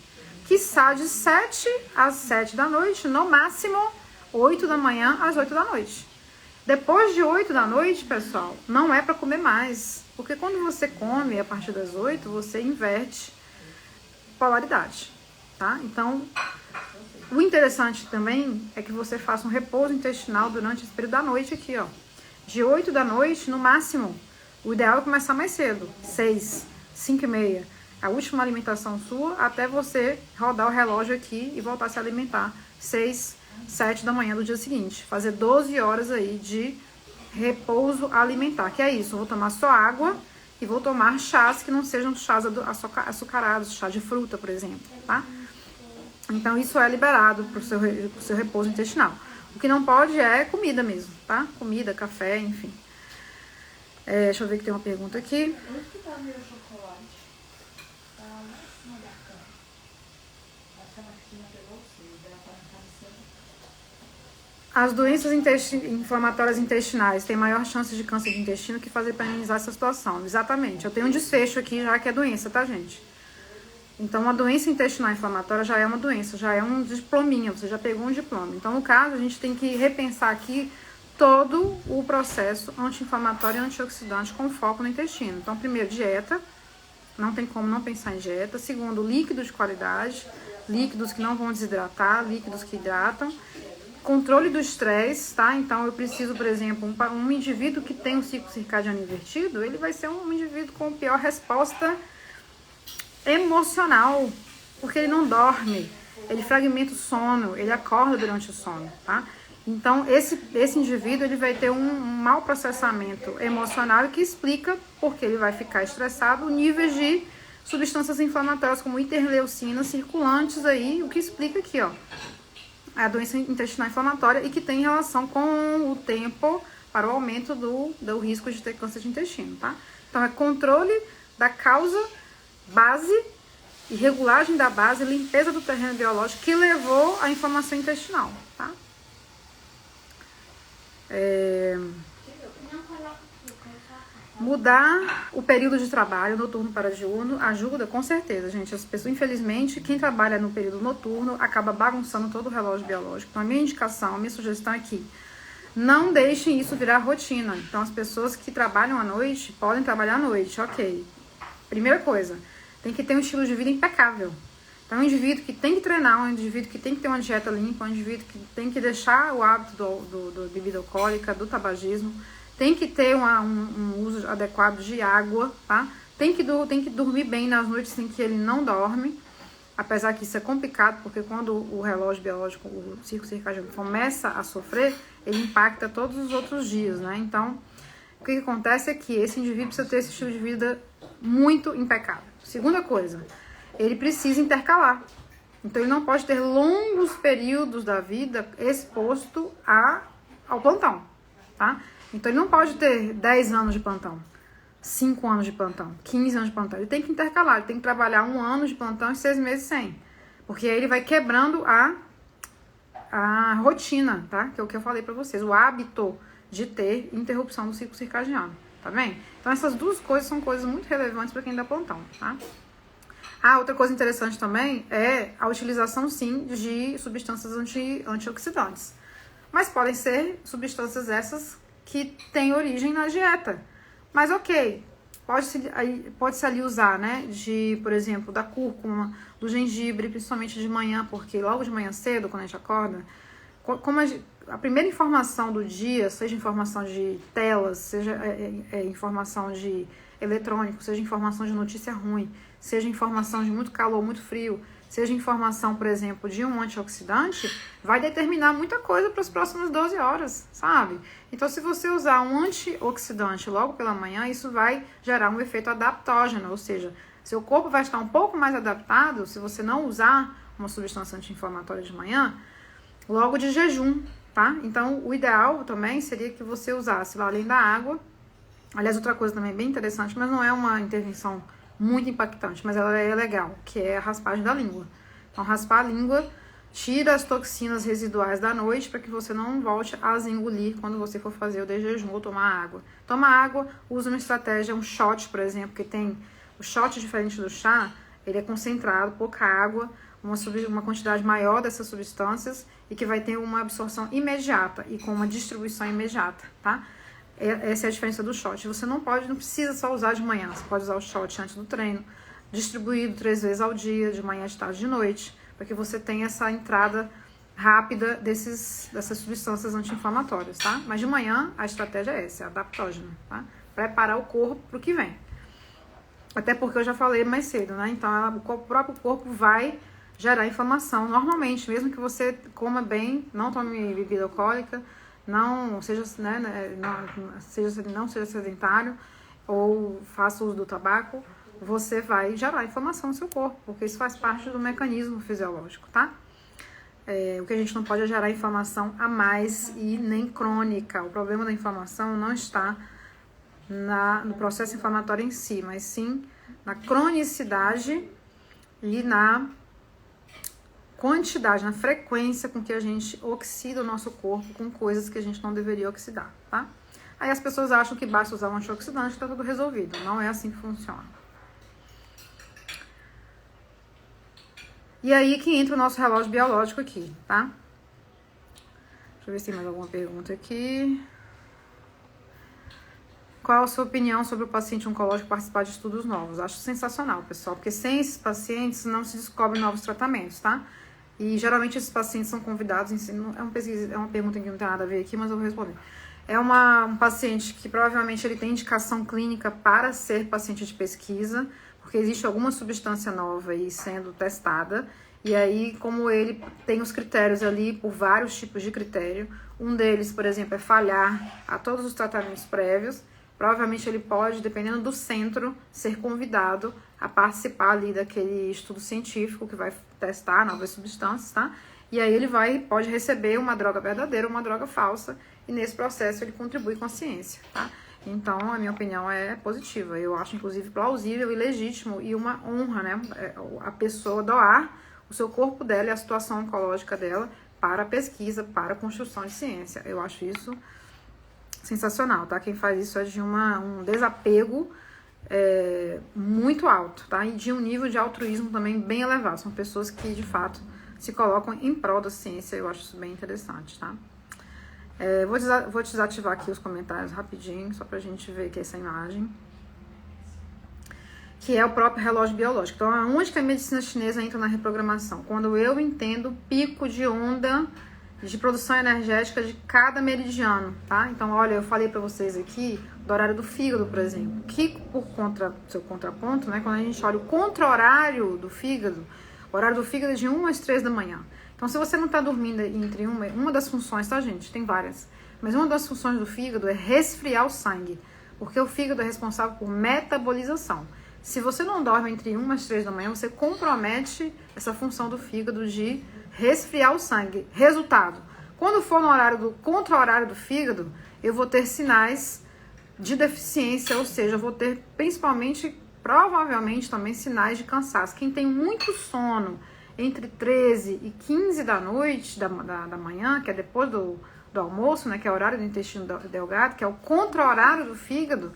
[SPEAKER 1] quiçá de 7 às 7 da noite, no máximo 8 da manhã às 8 da noite. Depois de 8 da noite, pessoal, não é para comer mais. Porque quando você come a partir das 8, você inverte polaridade, tá? tá? Então, o interessante também é que você faça um repouso intestinal durante esse período da noite aqui, ó. De 8 da noite, no máximo. O ideal é começar mais cedo, 6, 5 e meia. A última alimentação sua, até você rodar o relógio aqui e voltar a se alimentar. 6, 7 da manhã do dia seguinte. Fazer 12 horas aí de repouso alimentar. Que é isso, eu vou tomar só água e vou tomar chás que não sejam chás açucarados, chá de fruta, por exemplo, tá? Então, isso é liberado pro seu repouso intestinal. O que não pode é comida mesmo, tá? Comida, café, enfim. Deixa eu ver que tem uma pergunta aqui.
[SPEAKER 2] Onde que tá meu chocolate? Tá lá em cima da cama. A Martina pegou vocês, ela tá na cabeceira.
[SPEAKER 1] As doenças inflamatórias intestinais têm maior chance de câncer de intestino que fazer para amenizar essa situação. Exatamente. Eu tenho um desfecho aqui já que é doença, tá, gente? Então, uma doença intestinal inflamatória já é uma doença, já é um diplominha, você já pegou um diploma. Então, no caso, a gente tem que repensar aqui todo o processo anti-inflamatório e antioxidante com foco no intestino. Então, primeiro, dieta, não tem como não pensar em dieta. Segundo, líquidos de qualidade, líquidos que não vão desidratar, líquidos que hidratam. Controle do estresse, tá? Então, eu preciso, por exemplo, um indivíduo que tem um ciclo circadiano invertido, ele vai ser um indivíduo com pior resposta emocional, porque ele não dorme, ele fragmenta o sono, ele acorda durante o sono, tá? Então, esse indivíduo, ele vai ter um mau processamento emocional que explica porque ele vai ficar estressado, níveis de substâncias inflamatórias como interleucinas circulantes aí, o que explica aqui, ó, a doença intestinal inflamatória e que tem relação com o tempo para o aumento do risco de ter câncer de intestino, tá? Então, é controle da causa, base e regulagem da base, limpeza do terreno biológico que levou à inflamação intestinal, tá? Mudar o período de trabalho noturno para diurno ajuda, com certeza, gente. As pessoas, infelizmente, quem trabalha no período noturno acaba bagunçando todo o relógio biológico. Então, a minha indicação, a minha sugestão é que não deixem isso virar rotina. Então, as pessoas que trabalham à noite podem trabalhar à noite, ok. Primeira coisa, tem que ter um estilo de vida impecável. Então, um indivíduo que tem que treinar, um indivíduo que tem que ter uma dieta limpa, um indivíduo que tem que deixar o hábito do bebida alcoólica, do tabagismo, tem que ter um uso adequado de água, tá? Tem que dormir bem nas noites em que ele não dorme, apesar que isso é complicado, porque quando o relógio biológico, o ciclo circadiano começa a sofrer, ele impacta todos os outros dias, né? Então, o que acontece é que esse indivíduo precisa ter esse estilo de vida muito impecável. Segunda coisa, ele precisa intercalar. Então, ele não pode ter longos períodos da vida exposto ao plantão, tá? Então, ele não pode ter 10 anos de plantão, 5 anos de plantão, 15 anos de plantão. Ele tem que intercalar, ele tem que trabalhar 1 ano de plantão e 6 meses sem. Porque aí ele vai quebrando a rotina, tá? Que é o que eu falei pra vocês, o hábito de ter interrupção do ciclo circadiano, tá bem? Então, essas duas coisas são coisas muito relevantes para quem dá plantão, tá? Outra coisa interessante também é a utilização, sim, de substâncias antioxidantes. Mas podem ser substâncias essas que têm origem na dieta. Mas ok, pode-se ali usar, né, por exemplo, da cúrcuma, do gengibre, principalmente de manhã, porque logo de manhã cedo, quando a gente acorda, como a primeira informação do dia, seja informação de telas, seja informação de eletrônico, seja informação de notícia ruim, seja informação de muito calor, muito frio, seja informação, por exemplo, de um antioxidante, vai determinar muita coisa para as próximas 12 horas, sabe? Então, se você usar um antioxidante logo pela manhã, isso vai gerar um efeito adaptógeno, ou seja, seu corpo vai estar um pouco mais adaptado se você não usar uma substância anti-inflamatória de manhã, logo de jejum, tá? Então, o ideal também seria que você usasse lá além da água. Aliás, outra coisa também bem interessante, mas não é uma intervenção muito impactante, mas ela é legal, que é a raspagem da língua. Então, raspar a língua tira as toxinas residuais da noite para que você não volte a as engolir quando você for fazer o de jejum ou tomar água. Toma água, usa uma estratégia, um shot, por exemplo, que tem o shot diferente do chá, ele é concentrado, pouca água, uma quantidade maior dessas substâncias e que vai ter uma absorção imediata e com uma distribuição imediata, tá? Essa é a diferença do shot. Você não precisa só usar de manhã, você pode usar o shot antes do treino, distribuído 3 vezes ao dia, de manhã, de tarde, de noite, para que você tenha essa entrada rápida dessas substâncias anti-inflamatórias, tá? Mas de manhã a estratégia é essa, é adaptógena, tá? Preparar o corpo para o que vem. Até porque eu já falei mais cedo, né? Então o próprio corpo vai gerar inflamação normalmente, mesmo que você coma bem, não tome bebida alcoólica, não seja, né, não seja sedentário ou faça uso do tabaco, você vai gerar inflamação no seu corpo, porque isso faz parte do mecanismo fisiológico, tá? O que a gente não pode é gerar inflamação a mais e nem crônica. O problema da inflamação não está no processo inflamatório em si, mas sim na cronicidade e na quantidade, na frequência com que a gente oxida o nosso corpo com coisas que a gente não deveria oxidar, tá? Aí as pessoas acham que basta usar um antioxidante e tá tudo resolvido. Não é assim que funciona. E aí que entra o nosso relógio biológico aqui, tá? Deixa eu ver se tem mais alguma pergunta aqui. Qual a sua opinião sobre o paciente oncológico participar de estudos novos? Acho sensacional, pessoal, porque sem esses pacientes não se descobrem novos tratamentos, tá? E geralmente esses pacientes são convidados, é uma pergunta que não tem nada a ver aqui, mas eu vou responder. É um paciente que provavelmente ele tem indicação clínica para ser paciente de pesquisa, porque existe alguma substância nova aí sendo testada, e aí como ele tem os critérios ali, por vários tipos de critério, um deles, por exemplo, é falhar a todos os tratamentos prévios, provavelmente ele pode, dependendo do centro, ser convidado a participar ali daquele estudo científico que vai testar novas substâncias, tá? E aí ele pode receber uma droga verdadeira ou uma droga falsa, e nesse processo ele contribui com a ciência, tá? Então, a minha opinião é positiva. Eu acho, inclusive, plausível e legítimo e uma honra, né? A pessoa doar o seu corpo dela e a situação oncológica dela para a pesquisa, para a construção de ciência. Eu acho isso sensacional, tá? Quem faz isso é de um desapego muito alto, tá? E de um nível de altruísmo também bem elevado. São pessoas que, de fato, se colocam em prol da ciência. Eu acho isso bem interessante, tá? Vou desativar aqui os comentários rapidinho, só pra gente ver aqui essa imagem. Que é o próprio relógio biológico. Então, aonde que a medicina chinesa entra na reprogramação? Quando eu entendo o pico de onda de produção energética de cada meridiano, tá? Então, olha, eu falei pra vocês aqui do horário do fígado, por exemplo, que seu contraponto, né? Quando a gente olha o contra-horário do fígado, o horário do fígado é de 1 às 3 da manhã. Então, se você não tá dormindo entre uma das funções, tá, gente? Tem várias. Mas uma das funções do fígado é resfriar o sangue, porque o fígado é responsável por metabolização. Se você não dorme entre 1 às 3 da manhã, você compromete essa função do fígado de resfriar o sangue. Resultado, quando for no horário contra-horário do fígado, eu vou ter sinais de deficiência, ou seja, eu vou ter principalmente, provavelmente também, sinais de cansaço. Quem tem muito sono entre 13 e 15 da noite, da manhã, que é depois do almoço, né, que é o horário do intestino delgado, que é o contra-horário do fígado,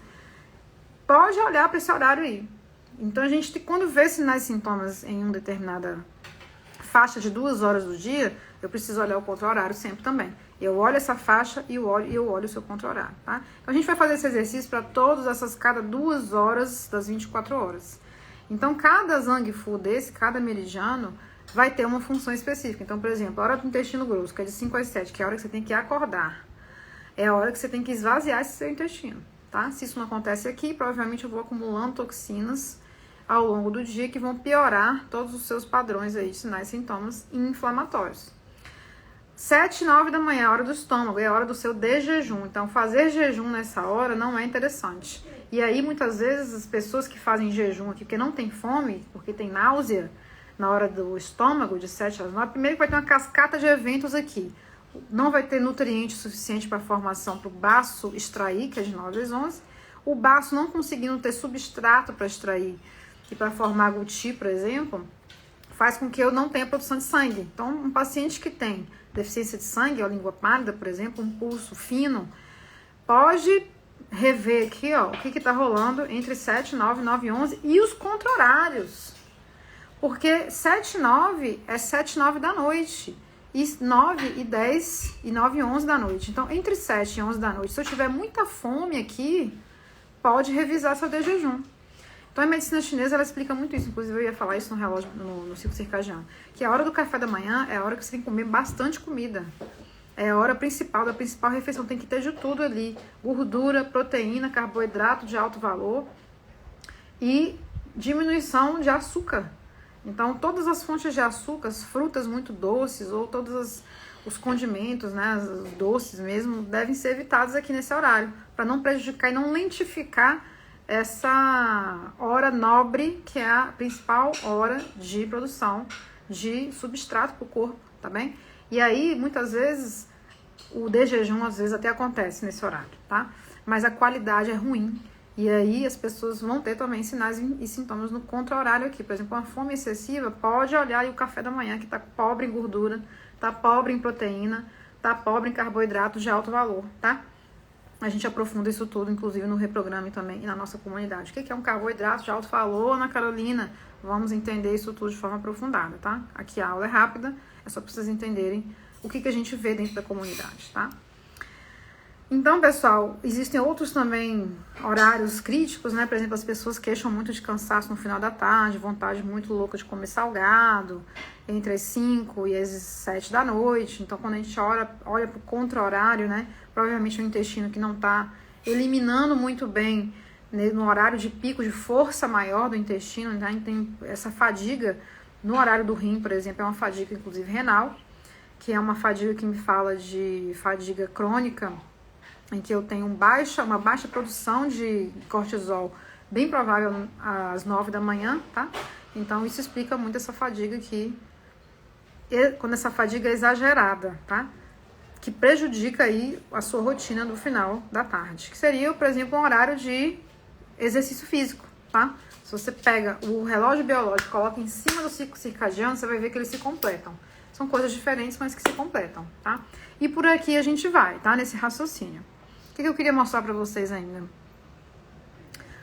[SPEAKER 1] pode olhar para esse horário aí. Então, a gente, quando vê sinais e sintomas em uma determinada faixa de 2 horas do dia, eu preciso olhar o contra-horário sempre também. Eu olho essa faixa e eu olho o seu contra-horário, tá? Então, a gente vai fazer esse exercício para cada 2 horas das 24 horas. Então, cada Zhang Fu cada meridiano, vai ter uma função específica. Então, por exemplo, a hora do intestino grosso, que é de 5 às 7, que é a hora que você tem que acordar. É a hora que você tem que esvaziar esse seu intestino, tá? Se isso não acontece aqui, provavelmente eu vou acumulando toxinas ao longo do dia que vão piorar todos os seus padrões aí de sinais e sintomas inflamatórios. 7 e 9 da manhã é a hora do estômago, é a hora do seu desjejum. Então, fazer jejum nessa hora não é interessante. E aí, muitas vezes, as pessoas que fazem jejum aqui, porque não tem fome, porque tem náusea, na hora do estômago, de 7 às 9, primeiro que vai ter uma cascata de eventos aqui. Não vai ter nutriente suficiente para a formação para o baço extrair, que é de 9 às 11. O baço não conseguindo ter substrato para extrair e para formar guti, por exemplo, faz com que eu não tenha produção de sangue. Então, um paciente que tem deficiência de sangue, ou língua pálida, por exemplo, um pulso fino, pode rever aqui, ó, o que está rolando entre 7, 9, 9 e 11 e os contra-horários. Porque 7 e 9 é 7 e 9 da noite. E 9 e 10 e 9 e 11 da noite. Então, entre 7 e 11 da noite, se eu tiver muita fome aqui, pode revisar seu desjejum. Então a medicina chinesa, ela explica muito isso, inclusive eu ia falar isso no relógio, no ciclo circadiano, que a hora do café da manhã é a hora que você tem que comer bastante comida. É a hora principal, da principal refeição, tem que ter de tudo ali, gordura, proteína, carboidrato de alto valor e diminuição de açúcar. Então todas as fontes de açúcar, frutas muito doces ou todos os condimentos, né, os doces mesmo, devem ser evitados aqui nesse horário, para não prejudicar e não lentificar essa hora nobre, que é a principal hora de produção de substrato para o corpo, tá bem? E aí, muitas vezes, o de jejum, às vezes, até acontece nesse horário, tá? Mas a qualidade é ruim, e aí as pessoas vão ter também sinais e sintomas no contra-horário aqui. Por exemplo, uma fome excessiva, pode olhar aí o café da manhã, que tá pobre em gordura, tá pobre em proteína, tá pobre em carboidratos de alto valor, tá? A gente aprofunda isso tudo, inclusive no Reprograme também e na nossa comunidade. O que é um carboidrato de alto valor, Ana Carolina? Vamos entender isso tudo de forma aprofundada, tá? Aqui a aula é rápida, é só para vocês entenderem o que a gente vê dentro da comunidade, tá? Então, pessoal, existem outros também horários críticos, né? Por exemplo, as pessoas queixam muito de cansaço no final da tarde, vontade muito louca de comer salgado, entre as 5 e as 7 da noite. Então, quando a gente olha para o contra-horário, né? Provavelmente o intestino que não está eliminando muito bem, né, no horário de pico de força maior do intestino, né? Tem essa fadiga no horário do rim, por exemplo, é uma fadiga, inclusive, renal, que é uma fadiga que me fala de fadiga crônica, em que eu tenho uma baixa produção de cortisol, bem provável às 9 da manhã, tá? Então, isso explica muito essa fadiga aqui, quando essa fadiga é exagerada, tá? Que prejudica aí a sua rotina do final da tarde, que seria, por exemplo, um horário de exercício físico, tá? Se você pega o relógio biológico e coloca em cima do ciclo circadiano, você vai ver que eles se completam. São coisas diferentes, mas que se completam, tá? E por aqui a gente vai, tá? Nesse raciocínio. O que eu queria mostrar pra vocês ainda?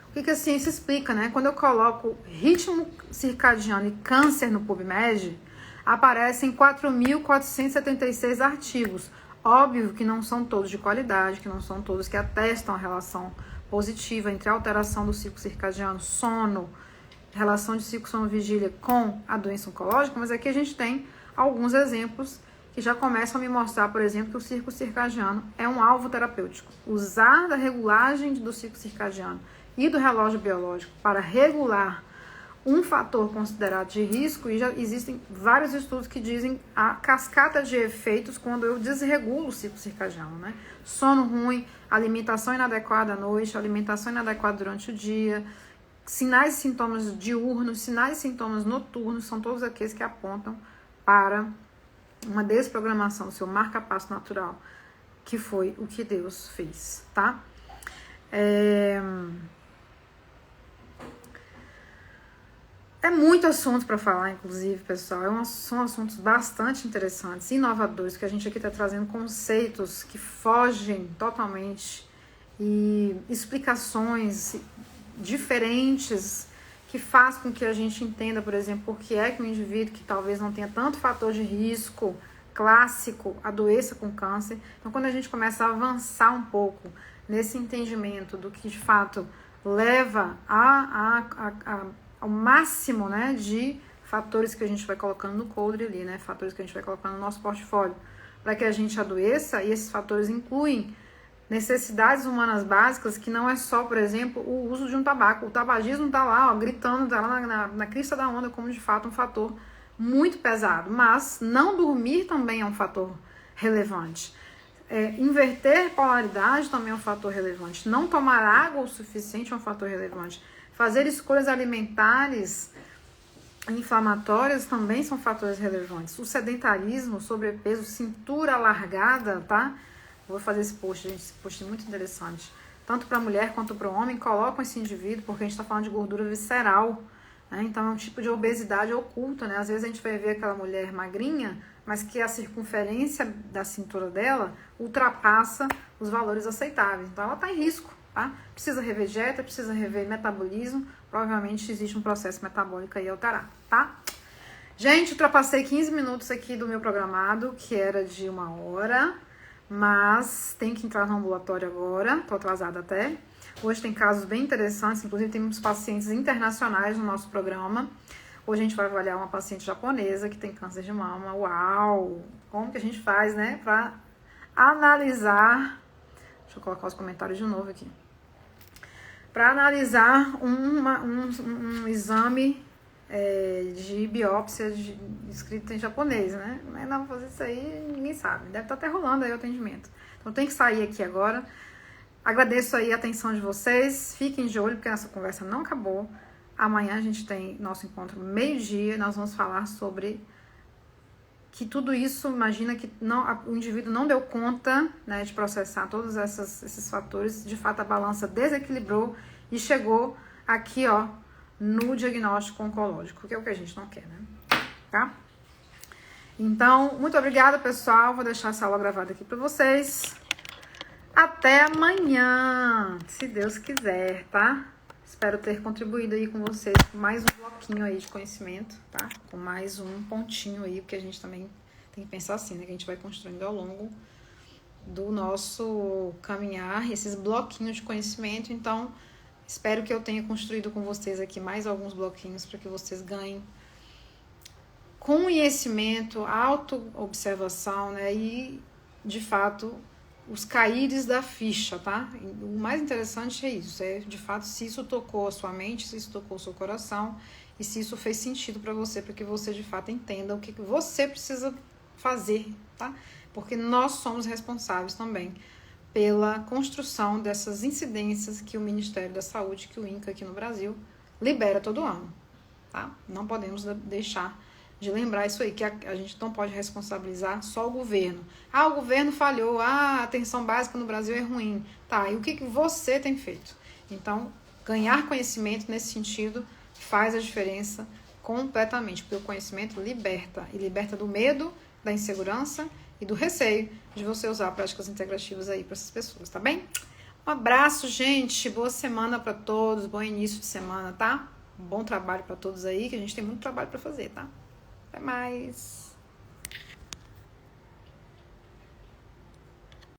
[SPEAKER 1] O que a ciência explica, né? Quando eu coloco ritmo circadiano e câncer no PubMed, aparecem 4.476 artigos. Óbvio que não são todos de qualidade, que não são todos que atestam a relação positiva entre a alteração do ciclo circadiano, sono, relação de ciclo sono-vigília com a doença oncológica, mas aqui a gente tem alguns exemplos que já começam a me mostrar, por exemplo, que o ciclo circadiano é um alvo terapêutico. Usar da regulagem do ciclo circadiano e do relógio biológico para regular um fator considerado de risco, e já existem vários estudos que dizem a cascata de efeitos quando eu desregulo o ciclo circadiano, né? Sono ruim, alimentação inadequada à noite, alimentação inadequada durante o dia, sinais e sintomas diurnos, sinais e sintomas noturnos, são todos aqueles que apontam para uma desprogramação do seu marca-passo natural, que foi o que Deus fez, tá? É muito assunto para falar, inclusive, pessoal. São assuntos bastante interessantes, inovadores, que a gente aqui está trazendo conceitos que fogem totalmente e explicações diferentes que faz com que a gente entenda, por exemplo, por que é que um indivíduo que talvez não tenha tanto fator de risco clássico adoeça com câncer. Então, quando a gente começa a avançar um pouco nesse entendimento do que de fato leva ao máximo, né, de fatores que a gente vai colocando no coldre ali, né, fatores que a gente vai colocando no nosso portfólio para que a gente adoeça, e esses fatores incluem necessidades humanas básicas, que não é só, por exemplo, o uso de um tabaco. O tabagismo tá lá, ó, gritando, tá lá na crista da onda como de fato um fator muito pesado, mas não dormir também é um fator relevante. Inverter polaridade também é um fator relevante. Não tomar água o suficiente é um fator relevante. Fazer escolhas alimentares inflamatórias também são fatores relevantes. O sedentarismo, sobrepeso, cintura alargada, tá? Vou fazer esse post, gente. Esse post é muito interessante. Tanto para a mulher quanto para o homem, colocam esse indivíduo, porque a gente está falando de gordura visceral, né? Então é um tipo de obesidade oculta, né? Às vezes a gente vai ver aquela mulher magrinha, mas que a circunferência da cintura dela ultrapassa os valores aceitáveis. Então ela está em risco, tá? Precisa rever dieta, precisa rever metabolismo. Provavelmente existe um processo metabólico aí alterado, tá? Gente, ultrapassei 15 minutos aqui do meu programado, que era de 1 hora. Mas tem que entrar no ambulatório agora, tô atrasada até. Hoje tem casos bem interessantes, inclusive temos pacientes internacionais no nosso programa. Hoje a gente vai avaliar uma paciente japonesa que tem câncer de mama. Uau! Como que a gente faz, né, para analisar... Deixa eu colocar os comentários de novo aqui. Para analisar um exame de biópsia escrito em japonês, né? Mas não, vou fazer isso aí, ninguém sabe. Deve estar até rolando aí o atendimento. Então tem que sair aqui agora. Agradeço aí a atenção de vocês. Fiquem de olho, porque essa conversa não acabou. Amanhã a gente tem nosso encontro meio-dia. Nós vamos falar sobre que tudo isso, imagina que o indivíduo não deu conta, né, de processar todos esses fatores. De fato, a balança desequilibrou e chegou aqui, ó, no diagnóstico oncológico, que é o que a gente não quer, né? Tá? Então, muito obrigada, pessoal. Vou deixar essa aula gravada aqui para vocês. Até amanhã, se Deus quiser, tá? Espero ter contribuído aí com vocês com mais um bloquinho aí de conhecimento, tá? Com mais um pontinho aí, porque a gente também tem que pensar assim, né? Que a gente vai construindo ao longo do nosso caminhar, esses bloquinhos de conhecimento. Então, espero que eu tenha construído com vocês aqui mais alguns bloquinhos para que vocês ganhem conhecimento, auto-observação, né? E, de fato, os caíres da ficha, tá? O mais interessante é isso, de fato se isso tocou a sua mente, se isso tocou o seu coração e se isso fez sentido para você, para que você de fato entenda o que você precisa fazer, tá? Porque nós somos responsáveis também pela construção dessas incidências que o Ministério da Saúde, que o INCA aqui no Brasil, libera todo ano, tá? Não podemos deixar de lembrar isso aí, que a gente não pode responsabilizar só o governo. O governo falhou, a atenção básica no Brasil é ruim. Tá, e o que você tem feito? Então, ganhar conhecimento nesse sentido faz a diferença completamente, porque o conhecimento liberta, e liberta do medo, da insegurança e do receio de você usar práticas integrativas aí para essas pessoas, tá bem? Um abraço, gente, boa semana para todos, bom início de semana, tá? Um bom trabalho para todos aí, que a gente tem muito trabalho para fazer, tá? Até mais!